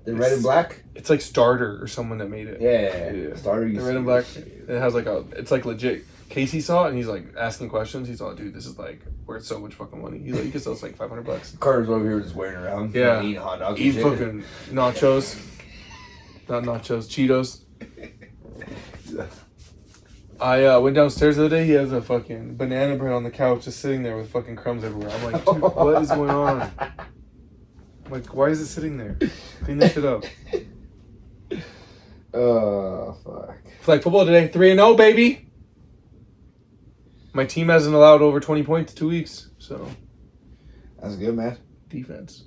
The red and black? It's like Starter or someone that made it. Yeah. Starter. The red and black. It has like it's like legit. Casey saw it and he's like asking questions. He's like, dude, this is like worth so much fucking money. He's like, you can sell this like $500. Carter's over here just wearing around. Yeah. Eating hot dogs. Eat and shit. fucking nachos. Not nachos, Cheetos. I went downstairs the other day. He has a fucking banana bread on the couch, just sitting there with fucking crumbs everywhere. I'm like, dude, what is going on? I'm like, why is it sitting there? Clean that shit up. Oh, fuck. Flag football today, 3-0, baby. My team hasn't allowed over 20 points in 2 weeks, so That's good, man. defense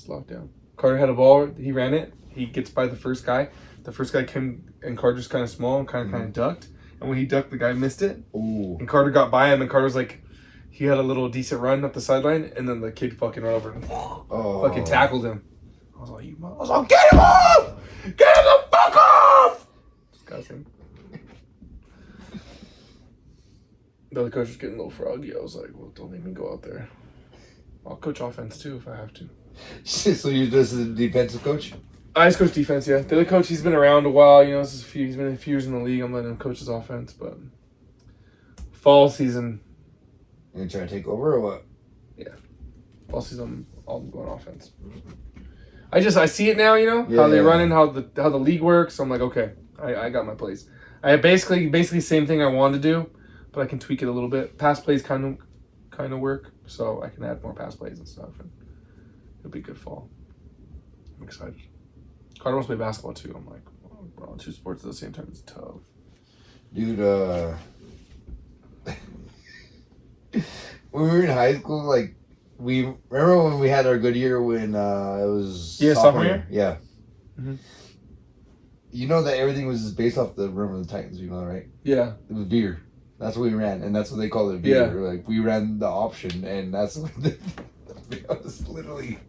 locked down. Carter had a ball. He ran it. He gets by the first guy. The first guy came, and Carter's kind of small and kind of ducked. And when he ducked, the guy missed it. Ooh. And Carter got by him, and Carter was like, he had a little decent run up the sideline, and then the kid fucking ran over and fucking tackled him. I was like, get him off! Get him the fuck off! Disgusting. The other coach was getting a little froggy. I was like, well, don't make me go out there. I'll coach offense too if I have to. So you're just a defensive coach? I just coach defense, yeah. The other coach, he's been around a while. You know, he's been a few years in the league. I'm letting him coach his offense, but fall season. You gonna try to take over or what? Yeah, fall season. I'll go on offense. I see it now. You know how they run in, how the league works. So I'm like, okay, I got my place. I have basically same thing I wanted to do, but I can tweak it a little bit. Pass plays kind of work, so I can add more pass plays and stuff, and it'll be a good fall. I'm excited. Carter wants to play basketball too. I'm like, oh, bro, 2 sports at the same time is tough. Dude, when we were in high school, like, we remember when we had our good year when it was sophomore year? Yeah. Mm-hmm. You know that everything was just based off the rim of the Titans, you know, right? Yeah. It was beer. That's what we ran, and that's what they called it, beer. Yeah. Like, we ran the option, and that's what it was literally...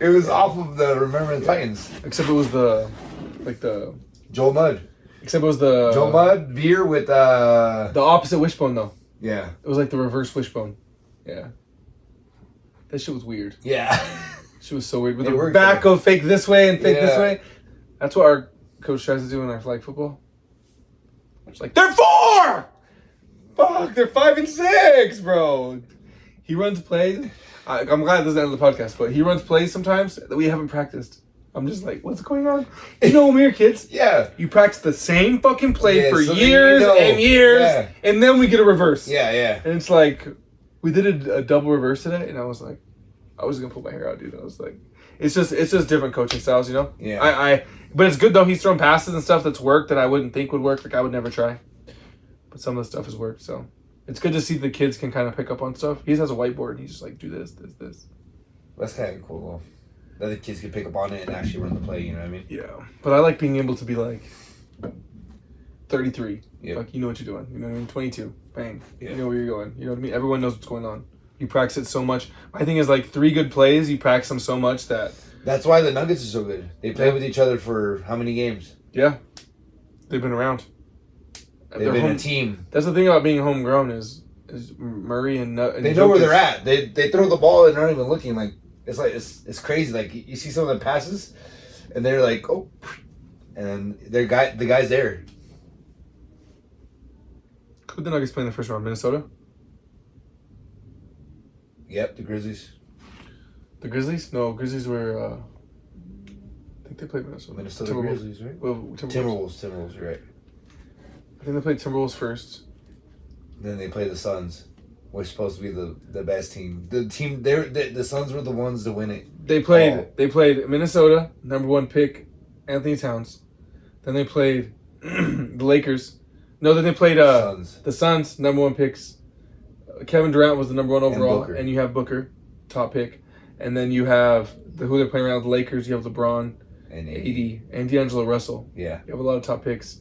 It was off of the Remember the Titans. Except it was the Joe Mudd. Except it was the Joe Mudd beer with the opposite wishbone though. Yeah. It was like the reverse wishbone. Yeah. That shit was weird. Yeah. Shit was so weird. With the back go fake this way and fake this way. That's what our coach tries to do in our flag football. It's like, they're 4! Fuck, they're 5 and 6, bro. He runs plays. I'm glad this is the end of the podcast, but he runs plays sometimes that we haven't practiced. I'm just like, what's going on? You know when we were kids? Yeah. You practice the same fucking play for years and years, and then we get a reverse. Yeah, yeah. And it's like, we did a double reverse today, and I was like, I was going to pull my hair out, dude. I was like, it's just different coaching styles, you know? Yeah. But it's good, though. He's throwing passes and stuff that's worked that I wouldn't think would work. Like, I would never try. But some of the stuff has worked, so... It's good to see the kids can kind of pick up on stuff. He just has a whiteboard, and he's just like, do this, this, this. That's kind of cool, though. That the kids can pick up on it and actually run the play, you know what I mean? Yeah. But I like being able to be like 33. Yeah. Like, you know what you're doing. You know what I mean? 22. Bang. Yeah. You know where you're going. You know what I mean? Everyone knows what's going on. You practice it so much. My thing is like 3 good plays, you practice them so much that... That's why the Nuggets are so good. They play with each other for how many games? Yeah. They've been around. They've been a team. That's the thing about being homegrown is Murray and they know where they're at. They throw the ball and they're not even looking. Like it's crazy. Like you see some of the passes, and they're like, oh, and the guy's there. Who did the Nuggets play in the first round? Minnesota. Yep, the Grizzlies. The Grizzlies? No, Grizzlies were. I think they played Minnesota. Minnesota Grizzlies, right? Well, Timberwolves. You're right. I think they played Timberwolves first. Then they play the Suns, which is supposed to be the best team. The Suns were the ones to win it. They played Minnesota, number 1 pick, Anthony Towns. Then they played the Lakers. No, then they played the Suns, number 1 picks. Kevin Durant was the number 1 overall, and you have Booker, top pick. And then you have who they're playing around with the Lakers. You have LeBron and AD and D'Angelo Russell. Yeah, you have a lot of top picks.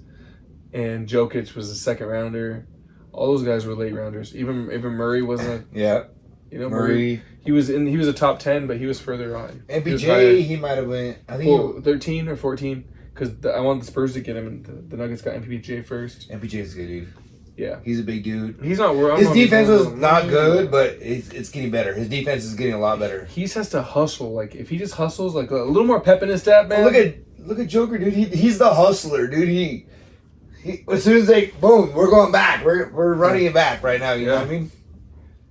And Jokic was a 2nd rounder. All those guys were late rounders. Even Murray wasn't. Yeah. You know Murray. He was a top 10, but he was further on. MPJ, he might have went. I think 13 or 14, because I wanted the Spurs to get him, and the Nuggets got MPJ first. MPJ's a good dude. Yeah, he's a big dude. He's not. His defense was not good, but it's getting better. His defense is getting a lot better. He just has to hustle. Like if he just hustles, like a little more pep in his step, man. Look at Joker, dude. He's the hustler, dude. He as soon as they boom, we're going back. We're running it back right now. You know what I mean?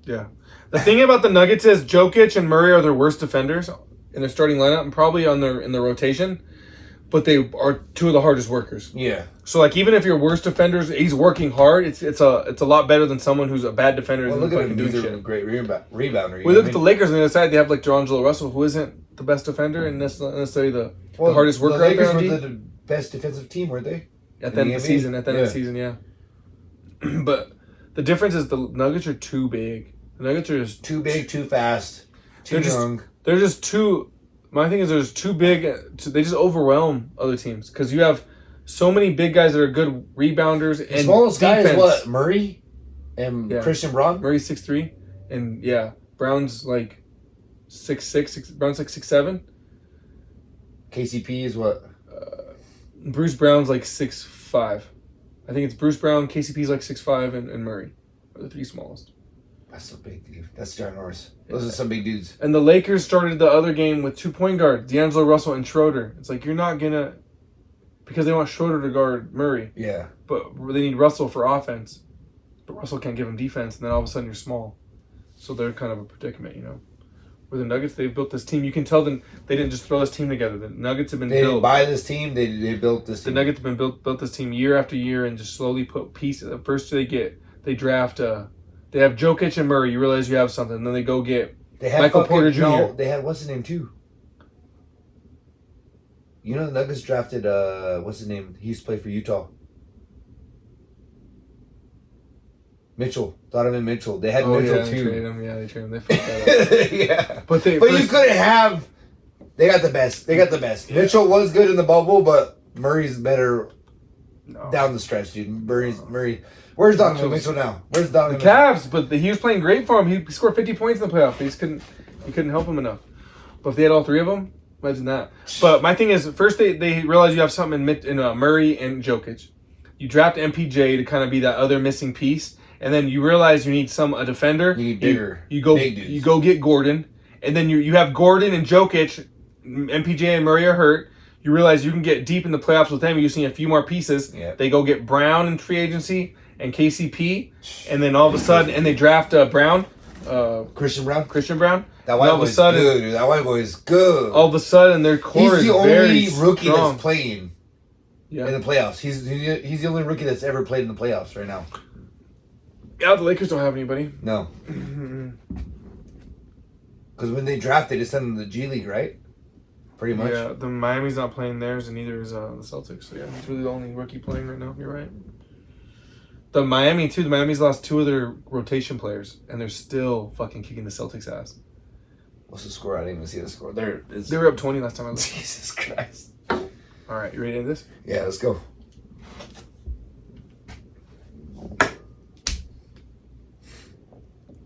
Yeah. The thing about the Nuggets is Jokic and Murray are their worst defenders in their starting lineup, and probably in their rotation. But they are 2 of the hardest workers. Yeah. So like even if your worst defenders, he's working hard. It's a lot better than someone who's a bad defender. Well, look at him. He's a great rebounder. We look at the Lakers on the other side. They have like D'Angelo Russell, who isn't the best defender and necessarily the hardest worker. The Lakers were the best defensive team, weren't they? At the end of the season. At the end of the season, yeah. But the difference is the Nuggets are too big. The Nuggets are just too big, too fast, too young. They're just too. My thing is, they're just too big. They just overwhelm other teams because you have so many big guys that are good rebounders and smallest guy is what, Murray? And Yeah. Christian Braun? Murray's 6'3", and Brown's like 6'6". Brown's like 6'7". KCP is what? Bruce Brown's like 6'5". I think it's Bruce Brown, KCP's like 6'5", and Murray are the 3 smallest. That's a big dude. That's John Norris. Those are some big dudes. And the Lakers started the other game with 2 point guards, D'Angelo Russell and Schroeder. It's like, you're not going to... Because they want Schroeder to guard Murray. Yeah. But they need Russell for offense. But Russell can't give him defense, and then all of a sudden you're small. So they're kind of a predicament, you know. With the Nuggets, they've built this team. You can tell them they didn't just throw this team together. The Nuggets have been built. They didn't buy this team. They built this team. The Nuggets have been built this team year after year and just slowly put pieces. The first they draft... They have Jokic and Murray. You realize you have something. And then they go get Michael Porter Jr. No, they had, what's his name, too? You know the Nuggets drafted, what's his name? He used to play for Utah. Mitchell. Donovan Mitchell. They had Mitchell, too. They traded him. They fucked that up. Yeah. But you couldn't have... They got the best. Yeah. Mitchell was good in the bubble, but Murray's better down the stretch, dude. Murray... Where's Donovan Mitchell now? Where's Donovan? The Cavs, but he was playing great for him. He scored 50 points in the playoffs. They just couldn't help him enough. But if they had all 3 of them, imagine that. But my thing is, first they realize you have something in Murray and Jokic. You draft MPJ to kind of be that other missing piece, and then you realize you need a defender. You need bigger. You go big dudes. You go get Gordon, and then you have Gordon and Jokic. MPJ and Murray are hurt. You realize you can get deep in the playoffs with them. You just need a few more pieces. Yeah. They go get Brown in free agency. And KCP, and then all of a sudden, and they draft Brown, Christian Brown. That white boy's good, dude. That white boy is good. All of a sudden, their core is very He's the only rookie strong. that's playing in the playoffs. He's the only rookie that's ever played in the playoffs right now. Yeah, the Lakers don't have anybody. No. Because when they drafted, they sent them to the G League, right? Pretty much. Yeah, the Miami's not playing theirs, and neither is the Celtics. So yeah, he's really the only rookie playing right now. You're right. The Miami, too. The Miami's lost 2 of their rotation players, and they're still fucking kicking the Celtics' ass. What's the score? I didn't even see the score. They were up 20 last time I looked. Jesus Christ. All right, you ready to end this? Yeah, let's go.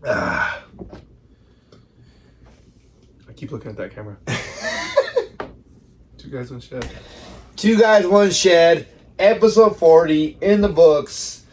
I keep looking at that camera. 2 guys, 1 shed. 2 guys, 1 shed. Episode 40 in the books.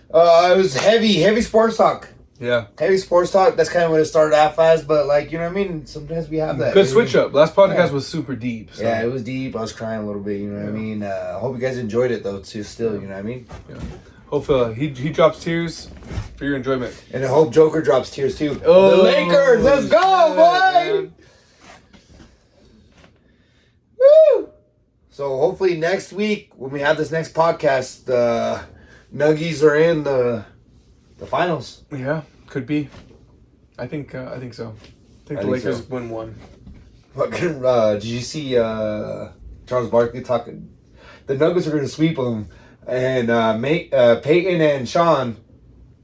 It was heavy sports talk. Yeah. Heavy sports talk. That's kind of what it started off as, but like, you know what I mean? Sometimes we have that. Good switch up. Last podcast was super deep. So. Yeah, it was deep. I was crying a little bit, you know what I mean? I hope you guys enjoyed it though, too, still, you know what I mean? Yeah. Hope he drops tears for your enjoyment. And I hope Joker drops tears too. Oh, the Lakers, let's go, boy! Man. Woo! So hopefully next week, when we have this next podcast, the Nuggies are in the finals. Yeah, could be. I think so. I think the Lakers win 1. Fucking, did you see Charles Barkley talking? The Nuggets are going to sweep them. And Peyton and Sean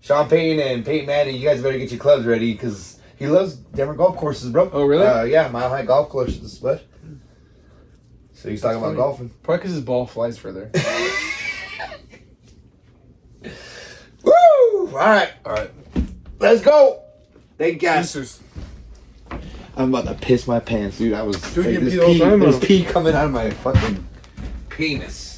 Payton and Peyton Manning, you guys better get your clubs ready because he loves Denver golf courses, bro. Oh, really? Yeah, Mile High Golf Courses, bud. So he's talking about golfing. Probably because his ball flies further. Woo! All right. Let's go. Thank you guys. I'm about to piss my pants, dude. I was Dude, you pee all the time, there's pee coming out of my fucking penis.